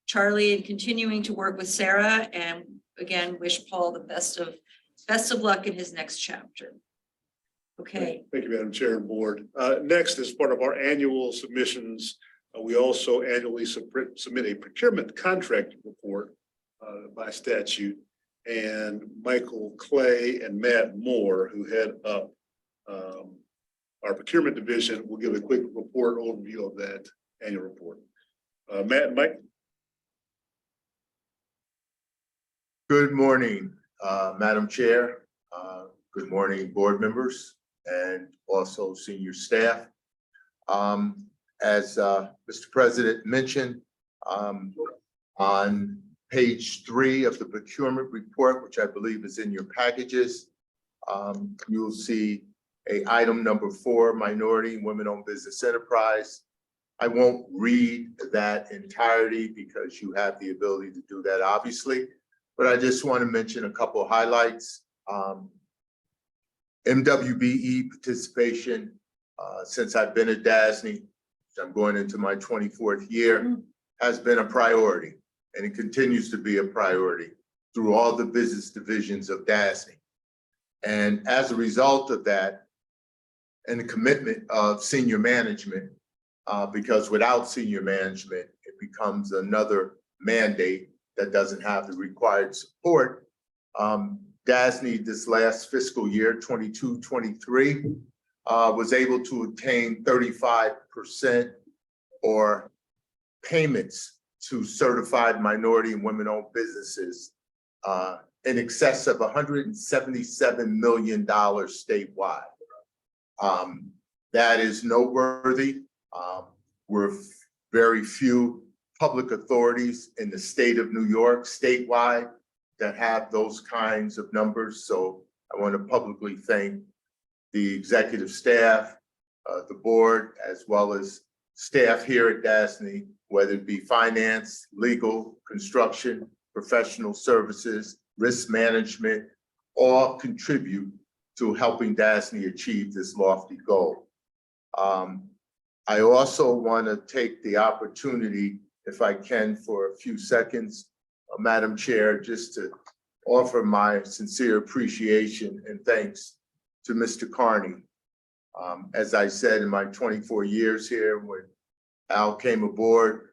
Charlie and continuing to work with Sarah, and again, wish Paul the best of luck in his next chapter. Okay. Thank you, Madam Chair and Board. Next, as part of our annual submissions, we also annually submit a procurement contract report by statute. And Michael Clay and Matt Moore, who head up our procurement division, will give a quick report overview of that annual report. Matt and Mike. Good morning, Madam Chair. Good morning, board members and also senior staff. As Mr. President mentioned, on page 3 of the procurement report, which I believe is in your packages, you'll see item number 4, minority and women-owned business enterprise. I won't read that entirety because you have the ability to do that, obviously, but I just want to mention a couple of highlights. MWBE participation, since I've been at DASNY, I'm going into my 24th year, has been a priority, and it continues to be a priority through all the business divisions of DASNY. And as a result of that, and the commitment of senior management, because without senior management, it becomes another mandate that doesn't have the required support. DASNY this last fiscal year, 22-23, was able to obtain 35% or payments to certified minority and women-owned businesses in excess of $177 million statewide. That is noteworthy. We're very few public authorities in the state of New York statewide that have those kinds of numbers. So I want to publicly thank the executive staff, the board, as well as staff here at DASNY, whether it be finance, legal, construction, professional services, risk management, all contribute to helping DASNY achieve this lofty goal. I also want to take the opportunity, if I can, for a few seconds, Madam Chair, just to offer my sincere appreciation and thanks to Mr. Carney. As I said, in my 24 years here, when Al came aboard,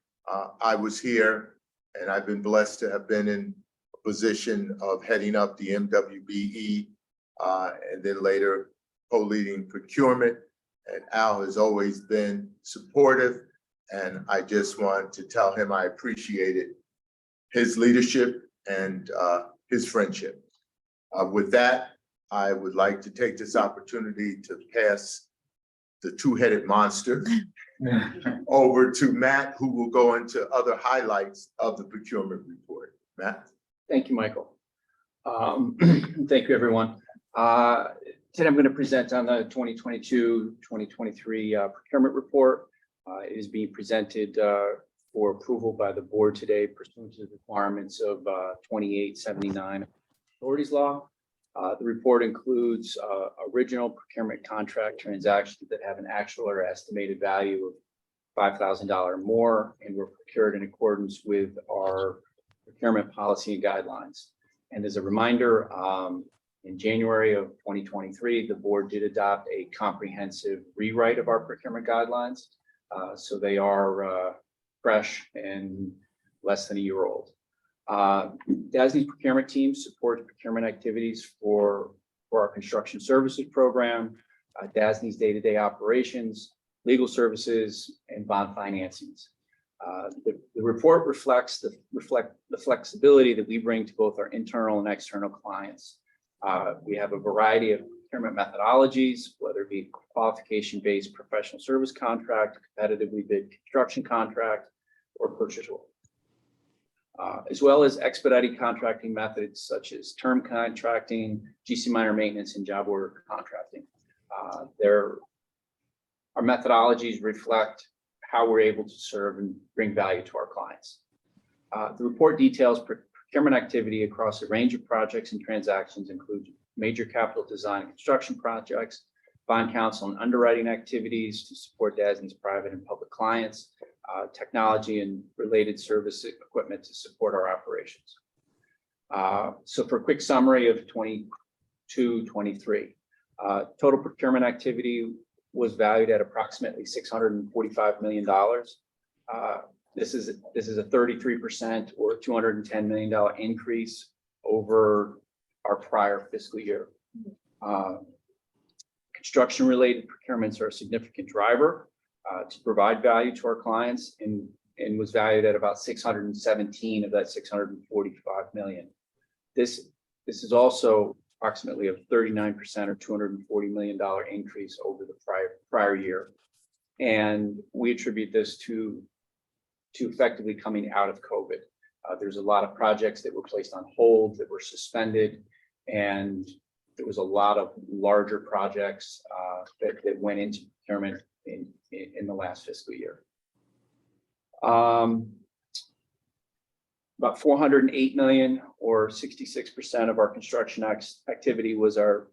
I was here, and I've been blessed to have been in a position of heading up the MWBE, and then later co-leading procurement. And Al has always been supportive, and I just want to tell him I appreciated his leadership and his friendship. With that, I would like to take this opportunity to pass the two-headed monster over to Matt, who will go into other highlights of the procurement report. Matt? Thank you, Michael. Thank you, everyone. Today I'm going to present on the 2022-2023 procurement report. It is being presented for approval by the board today pursuant to the requirements of 2879 authorities law. The report includes original procurement contract transactions that have an actual or estimated value of $5,000 more and were procured in accordance with our procurement policy and guidelines. And as a reminder, in January of 2023, the board did adopt a comprehensive rewrite of our procurement guidelines. So they are fresh and less than a year old. DASNY's procurement team supports procurement activities for our construction services program, DASNY's day-to-day operations, legal services, and bond financings. The report reflects the flexibility that we bring to both our internal and external clients. We have a variety of procurement methodologies, whether it be qualification-based professional service contract, competitively bid construction contract, or purchase order. As well as expedited contracting methods such as term contracting, GC minor maintenance, and job order contracting. Our methodologies reflect how we're able to serve and bring value to our clients. The report details procurement activity across a range of projects and transactions, including major capital design and construction projects, bond counsel and underwriting activities to support DASNY's private and public clients, technology and related service equipment to support our operations. So for a quick summary of 22-23, total procurement activity was valued at approximately $645 million. This is a 33% or $210 million increase over our prior fiscal year. Construction-related procurements are a significant driver to provide value to our clients and was valued at about 617 of that 645 million. This is also approximately a 39% or $240 million increase over the prior year. And we attribute this to effectively coming out of COVID. There's a lot of projects that were placed on hold, that were suspended, and there was a lot of larger projects that went into procurement in the last fiscal year. About $408 million or 66% of our construction activity was our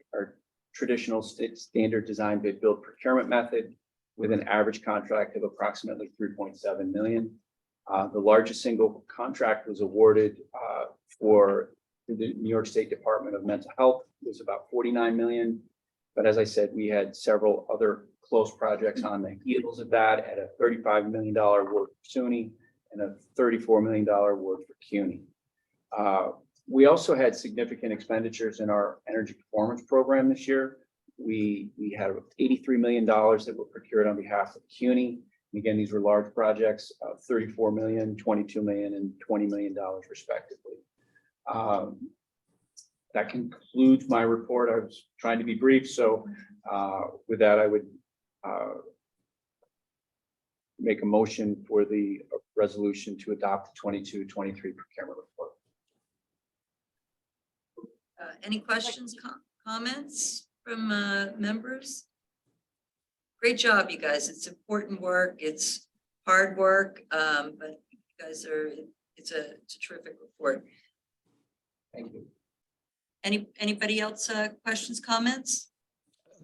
traditional standard design bid build procurement method with an average contract of approximately $3.7 million. The largest single contract was awarded for the New York State Department of Mental Health. It was about $49 million. But as I said, we had several other close projects on the heels of that at a $35 million award for SUNY and a $34 million award for CUNY. We also had significant expenditures in our energy performance program this year. We had $83 million that were procured on behalf of CUNY Again, these were large projects, 34 million, 22 million, and $20 million respectively. That concludes my report. I was trying to be brief, so with that, I would make a motion for the resolution to adopt the 22-23 procurement report. Any questions, comments from members? Great job, you guys. It's important work. It's hard work, but you guys are, it's a terrific report. Thank you. Anybody else, questions, comments?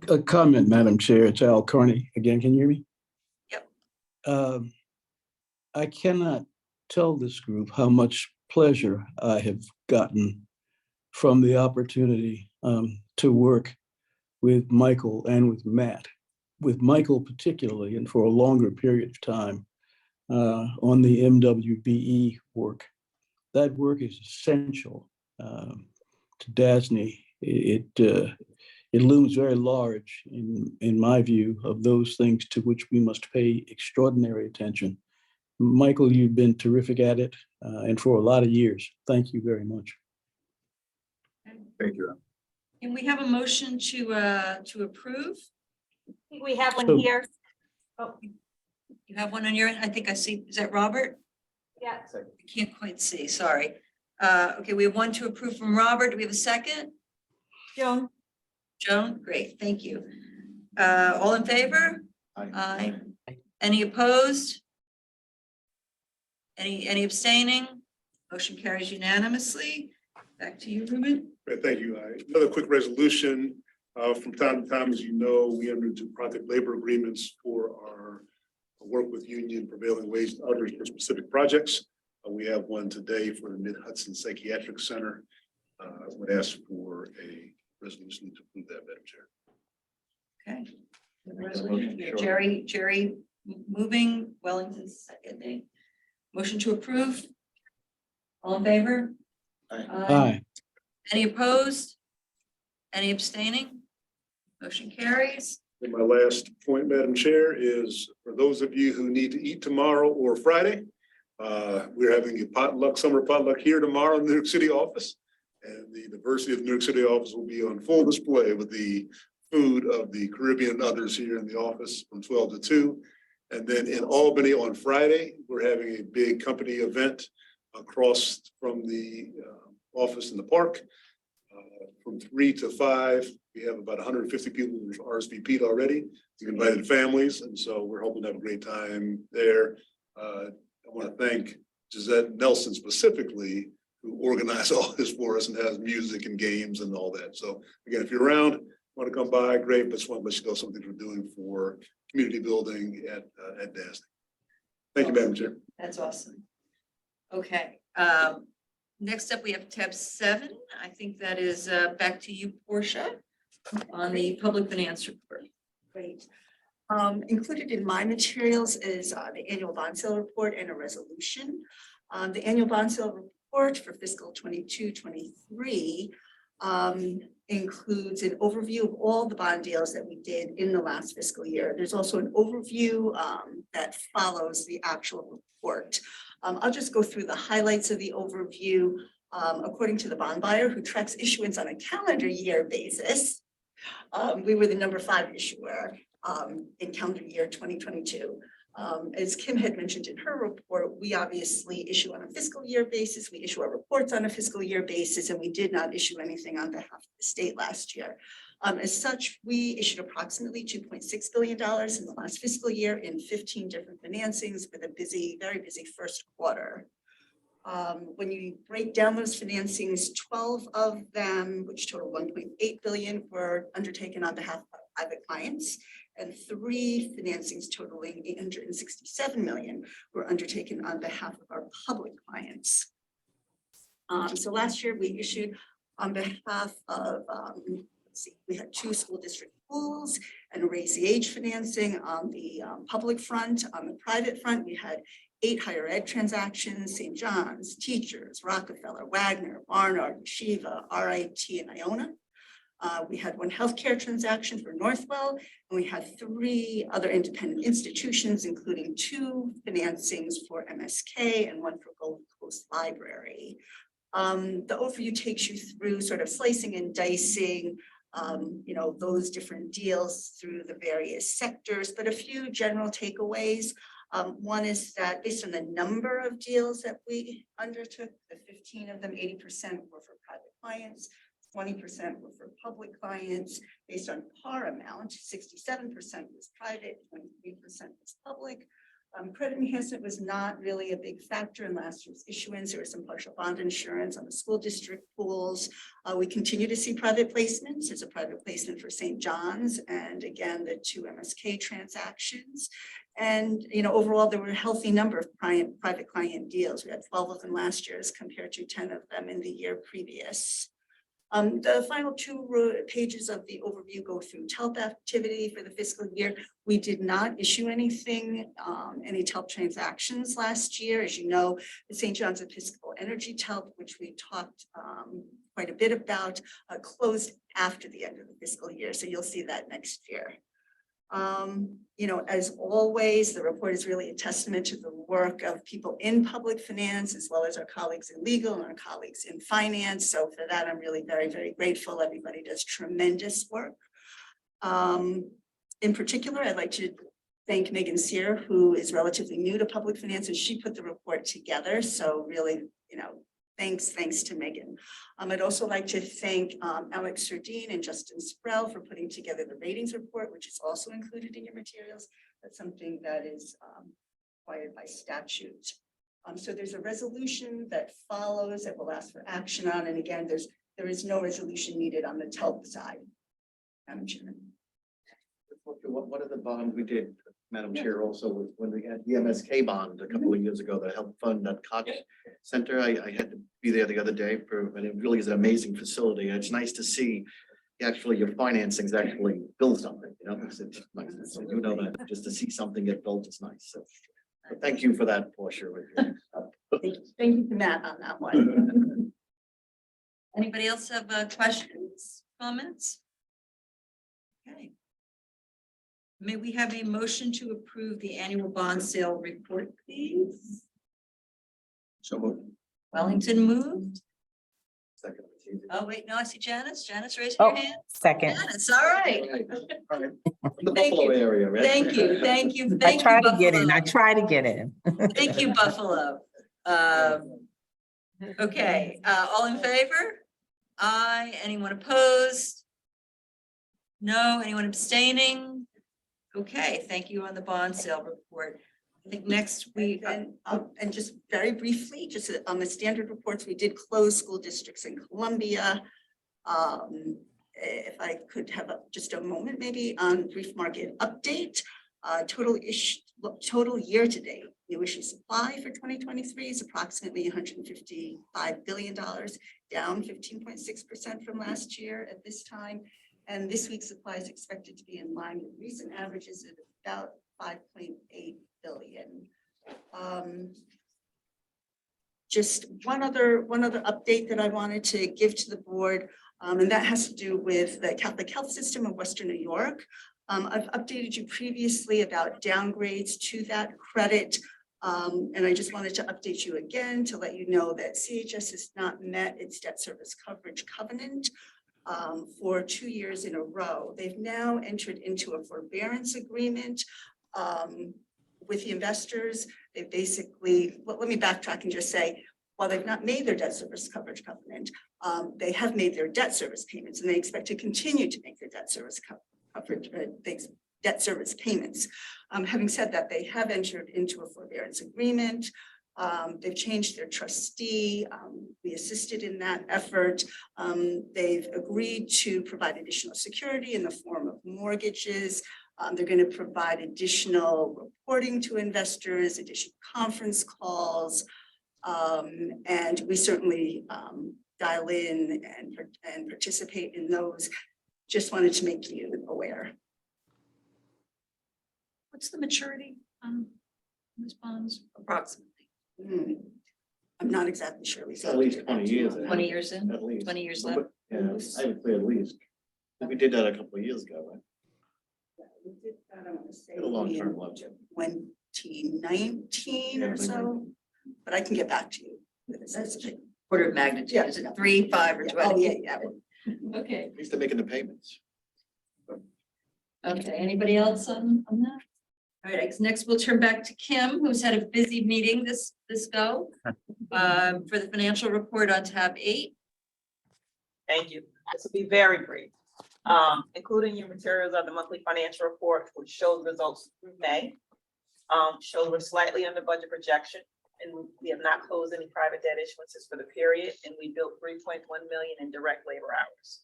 A comment, Madam Chair. It's Al Carney. Again, can you hear me? Yep. I cannot tell this group how much pleasure I have gotten from the opportunity to work with Michael and with Matt, with Michael particularly, and for a longer period of time on the MWBE work. That work is essential to DASNY. It looms very large in my view of those things to which we must pay extraordinary attention. Michael, you've been terrific at it and for a lot of years. Thank you very much. Thank you. Can we have a motion to approve? I think we have one So- here. Oh, you have one on your end? I think I see. Is that Robert? Yeah. I can't quite see, sorry. Okay, we have one to approve from Robert. Do we have a second? Joan? Joan, great, thank you. All in favor? Aye. Any opposed? Any abstaining? Motion carries unanimously. Back to you, Ruben. Great, thank you. Another quick resolution. From time to time, as you know, we enter into project labor agreements for our work with union prevailing wage and others for specific projects. We have one today for the Mid-Hudson Psychiatric Center. I would ask for a resolution to approve that, Madam Chair. Okay. Resolution. Jerry moving, Wellington seconding. Motion to approve. All in favor? Aye. Any opposed? Any abstaining? Motion carries. And my last point, Madam Chair, is for those of you who need to eat tomorrow or Friday, we're having a potluck, summer potluck here tomorrow in the New York City office. And the diversity of the New York City office will be on full display with the food of the Caribbean and others here in the office from 12 to 2. And then in Albany on Friday, we're having a big company event across from the office in the park. From 3 to 5, we have about 150 people who've RSVP'd already. We've invited families, and so we're hoping to have a great time there. I want to thank Gisette Nelson specifically, who organized all this for us and has music and games and all that. So again, if you're around, want to come by, great, but just want to let you know something we're doing for community building at DASNY. Thank you, Madam Chair. That's awesome. Okay, next up, we have tab 7. I think that is back to you, Portia, on the public finance report. Great. Included in my materials is the annual bond sale report and a resolution. The annual bond sale report for fiscal 22-23 includes an overview of all the bond deals that we did in the last fiscal year. There's also an overview that follows the actual report. I'll just go through the highlights of the overview. According to the bond buyer who tracks issuance on a calendar year basis, we were the number 5 issuer in calendar year 2022. As Kim had mentioned in her report, we obviously issue on a fiscal year basis. We issue our reports on a fiscal year basis, and we did not issue anything on behalf of the state last year. As such, we issued approximately $2.6 billion in the last fiscal year in 15 different financings with a busy, very busy first quarter. When you break down those financings, 12 of them, which total $1.8 billion, were undertaken on behalf of private clients, and 3 financings totaling $867 million were undertaken on behalf of our public clients. So last year we issued on behalf of, we had 2 school district pools and raise the age financing on the public front. On the private front, we had 8 higher ed transactions: St. John's, Teachers, Rockefeller, Wagner, Barnard, Yeshiva, RIT, and Iona. We had one healthcare transaction for Northwell, and we had 3 other independent institutions, including 2 financings for MSK and 1 for Gold Coast Library. The overview takes you through sort of slicing and dicing, those different deals through the various sectors, but a few general takeaways. One is that based on the number of deals that we undertook, the 15 of them, 80% were for private clients, 20% were for public clients. Based on par amount, 67% was private, 23% was public. Credit enhancement was not really a big factor in last year's issuance. There was some partial bond insurance on the school district pools. We continue to see private placements. There's a private placement for St. John's, and again, the 2 MSK transactions. And, overall, there were a healthy number of private client deals. We had 12 of them last year as compared to 10 of them in the year previous. The final 2 pages of the overview go through TELP activity for the fiscal year. We did not issue anything, any TELP transactions last year. As you know, the St. John's Episcopal Energy TELP, which we talked quite a bit about, closed after the end of the fiscal year. So you'll see that next year. As always, the report is really a testament to the work of people in public finance, as well as our colleagues in legal and our colleagues in finance. So for that, I'm really very, very grateful. Everybody does tremendous work. In particular, I'd like to thank Megan Sear, who is relatively new to public finance, and she put the report together. So really, thanks to Megan. I'd also like to thank Alex Sardine and Justin Sprell for putting together the ratings report, which is also included in your materials. That's something that is required by statute. So there's a resolution that follows that we'll ask for action on. And again, there is no resolution needed on the TELP side. Madam Chairman. One of the bonds we did, Madam Chair, also was when we had the MSK bond a couple of years ago that helped fund that Cox Center. I had to be there the other day and it really is an amazing facility. It's nice to see actually your financings actually build something, it's nice. So that just to see something get built is nice. So but thank you for that, Portia. Thank you to Matt on that one. Anybody else have questions, comments? Okay. May we have a motion to approve the annual bond sale report, please? So moved. Wellington moved. Second. Oh, wait, no, I see Janice. Janice, raise your hand. Second. Janice, all right. The Thank Buffalo you. area, right? Thank you. I try to get in. I try to get in. Thank you, Buffalo. Okay, all in favor? Aye. Anyone opposed? No. Anyone abstaining? Okay, thank you on the bond sale report. I think next we, and just very briefly, just on the standard reports, we did close school districts in Columbia. If I could have just a moment, maybe on brief market update, total year to date, new issue supply for 2023 is approximately $155 billion, down 15.6% from last year at this time. And this week's supply is expected to be in line with recent averages at about 5.8 billion. Just one other update that I wanted to give to the board, and that has to do with the Catholic Health System of Western New York. I've updated you previously about downgrades to that credit. And I just wanted to update you again to let you know that CHS has not met its debt service coverage covenant for 2 years in a row. They've now entered into a forbearance agreement with the investors. They basically, well, let me backtrack and just say, while they've not made their debt service coverage covenant, they have made their debt service payments, and they expect to continue to make their debt service coverage, debt service payments. Having said that, they have entered into a forbearance agreement. They've changed their trustee. We assisted in that effort. They've agreed to provide additional security in the form of mortgages. They're going to provide additional reporting to investors, additional conference calls, and we certainly dial in and participate in those. Just wanted to make you aware. What's the maturity on these bonds? Approximately. I'm not exactly sure. Lisa. At least 20 years. 20 years in? At least. 20 years left? Yeah, I would say at least. We did that a couple of years ago, right? We did that, I want to say. A long-term in loan. 2019 or so, but I can get back to you. That's a order of magnitude. Is it 3, 5, or Yeah, 20? oh, yeah. Okay, At least they're making the payments. okay. Anybody else on that? All right, next we'll turn back to Kim, who's had a busy meeting this go. For the financial report on tab 8. Thank you. This will be very brief. Including your materials are the monthly financial report, which shows results through May. Shows we're slightly under budget projection, and we have not closed any private debt issuances for the period, and we built 3.1 million in direct labor hours.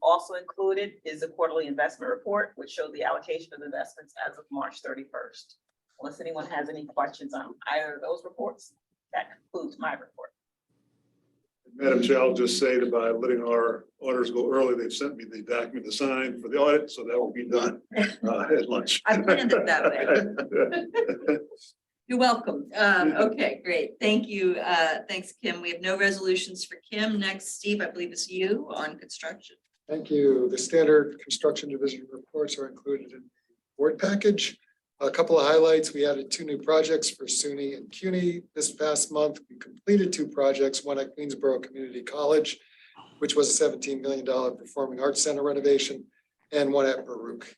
Also included is the quarterly investment report, which shows the allocation of investments as of March 31st. Unless anyone has any questions on either of those reports, that concludes my report. Madam Chair, I'll just say that by letting our auditors go early, they've sent me the document to sign for the audit, so that will be done at lunch. I planned it that way. You're welcome. Okay, great. Thank you. Thanks, Kim. We have no resolutions for Kim. Next, Steve, I believe it's you on construction. Thank you. The standard construction division reports are included in the board package. A couple of highlights. We added 2 new projects for SUNY and CUNY this past month. We completed 2 projects, one at Queensborough Community College, which was a $17 million performing arts center renovation, and one at Baruch.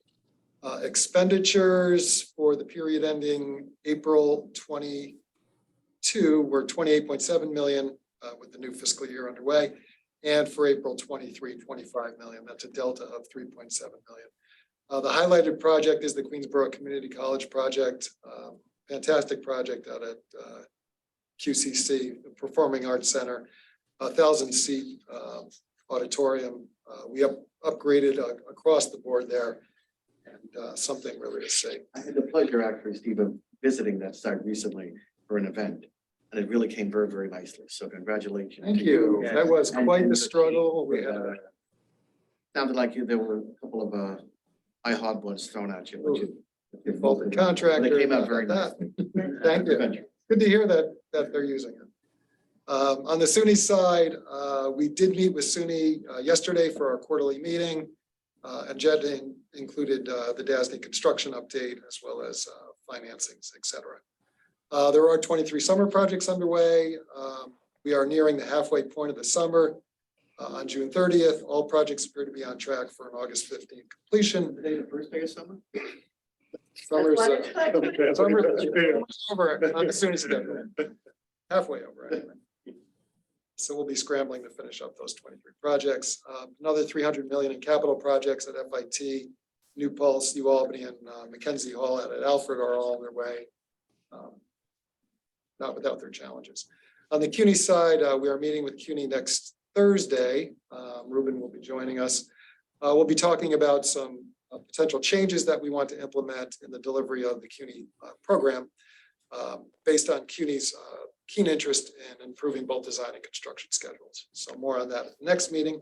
Expenditures for the period ending April 22 were 28.7 million with the new fiscal year underway. And for April 23, 25 million. That's a delta of 3.7 million. The highlighted project is the Queensborough Community College project. Fantastic project out at QCC, the Performing Arts Center, 1,000-seat auditorium. We upgraded across the board there, and something really to say. I had the pleasure, actually, Steve, of visiting that site recently for an event, and it really came very, very nicely. So congratulations. Thank you. That was quite the struggle. We had sounded like there were a couple of high hot ones thrown at you, but you faulted contractor. They came out very nicely. Thank you. Good to hear that they're using it. On the SUNY side, we did meet with SUNY yesterday for our quarterly meeting. Agenda included the DASNY construction update as well as financings, et cetera. There are 23 summer projects underway. We are nearing the halfway point of the summer. On June 30th, all projects appear to be on track for an August 15th completion. Today, the first day of summer? Summer's over on the SUNY schedule. Halfway over, anyway. So we'll be scrambling to finish up those 23 projects. Another 300 million in capital projects at FIT, New Paltz, New Albany, and Mackenzie Hall at Alfred are all on their way. Not without their challenges. On the CUNY side, we are meeting with CUNY next Thursday. Ruben will be joining us. We'll be talking about some potential changes that we want to implement in the delivery of the CUNY program based on CUNY's keen interest in improving both design and construction schedules. So more on that at the next meeting.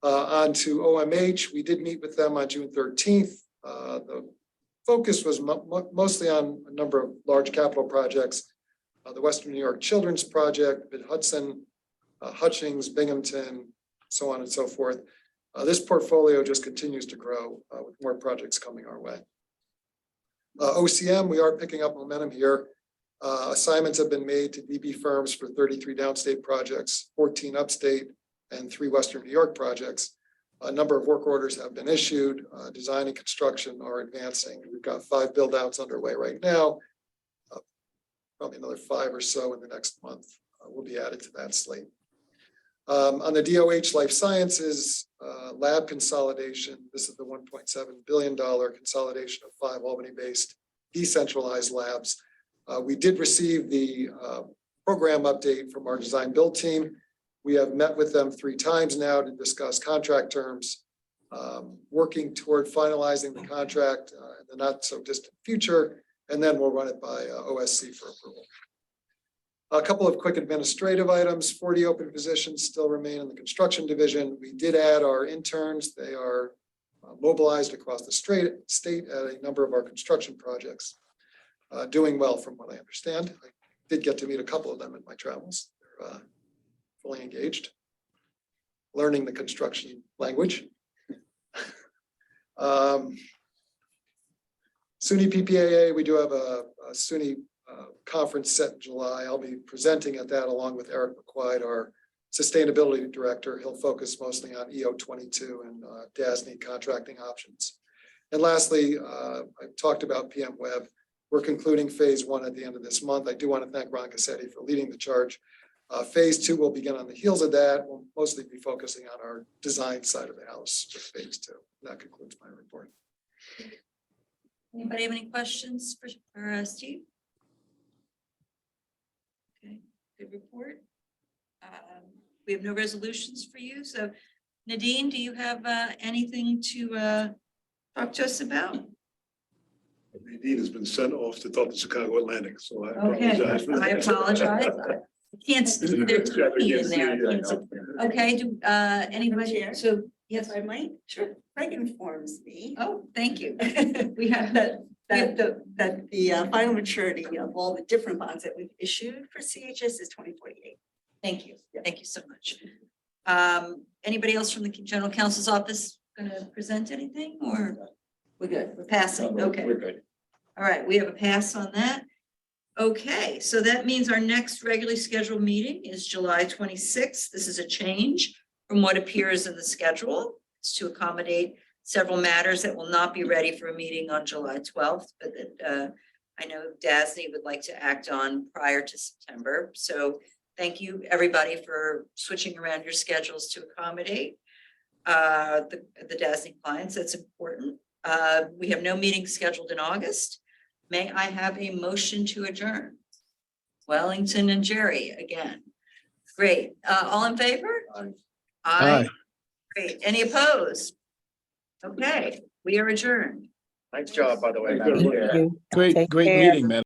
On to OMH, we did meet with them on June 13th. The focus was mostly on a number of large capital projects. The Western New York Children's Project, Mid Hudson, Hutchings, Binghamton, so on and so forth. This portfolio just continues to grow with more projects coming our way. OCM, we are picking up momentum here. Assignments have been made to DB firms for 33 downstate projects, 14 upstate, and 3 Western New York projects. A number of work orders have been issued. Design and construction are advancing. We've got 5 build outs underway right now. Probably another 5 or so in the next month will be added to that slate. On the DOH Life Sciences lab consolidation, this is the $1.7 billion consolidation of 5 Albany-based decentralized labs. We did receive the program update from our design build team. We have met with them 3 times now to discuss contract terms, working toward finalizing the contract in the not so distant future, and then we'll run it by OSC for approval. A couple of quick administrative items. 40 open positions still remain in the construction division. We did add our interns. They are mobilized across the state at a number of our construction projects. Doing well from what I understand. I did get to meet a couple of them in my travels. They're fully engaged, learning the construction language. SUNY PPAA, we do have a SUNY conference set in July. I'll be presenting at that along with Eric McQuaid, our sustainability director. He'll focus mostly on EO22 and DASNY contracting options. And lastly, I've talked about PM Web. We're concluding phase 1 at the end of this month. I do want to thank Ron Cassetti for leading the charge. Phase 2 will begin on the heels of that. We'll mostly be focusing on our design side of the house for phase 2. That concludes my report. Anybody have any questions for Steve? Okay, good report. We have no resolutions for you. So Nadine, do you have anything to talk to us about? Nadine has been sent off to talk to Chicago Atlantic, so I Okay, apologize. I apologize. I can't see, there's Tony in there. I can't see. Okay, do anybody, Chair? so, yes, If I might, sure. Craig informs me oh, thank you. We have that the final maturity of all the different bonds that we've issued for CHS is 2048. Thank you. Thank you so much. Anybody else from the general counsel's office going to present anything, or we're good? We're passing. Okay. We're good. All right, we have a pass on that. Okay, so that means our next regularly scheduled meeting is July 26th. This is a change from what appears in the schedule. It's to accommodate several matters that will not be ready for a meeting on July 12th, but that I know DASNY would like to act on prior to September. So thank you, everybody, for switching around your schedules to accommodate the DASNY clients. That's important. We have no meeting scheduled in August. May I have a motion to adjourn? Wellington and Jerry again. Great. All in favor? Aye. Great. Any opposed? Okay, we are adjourned. Nice job, by the way. Thank you. Madam Chair. You Great Take great care. meeting, man.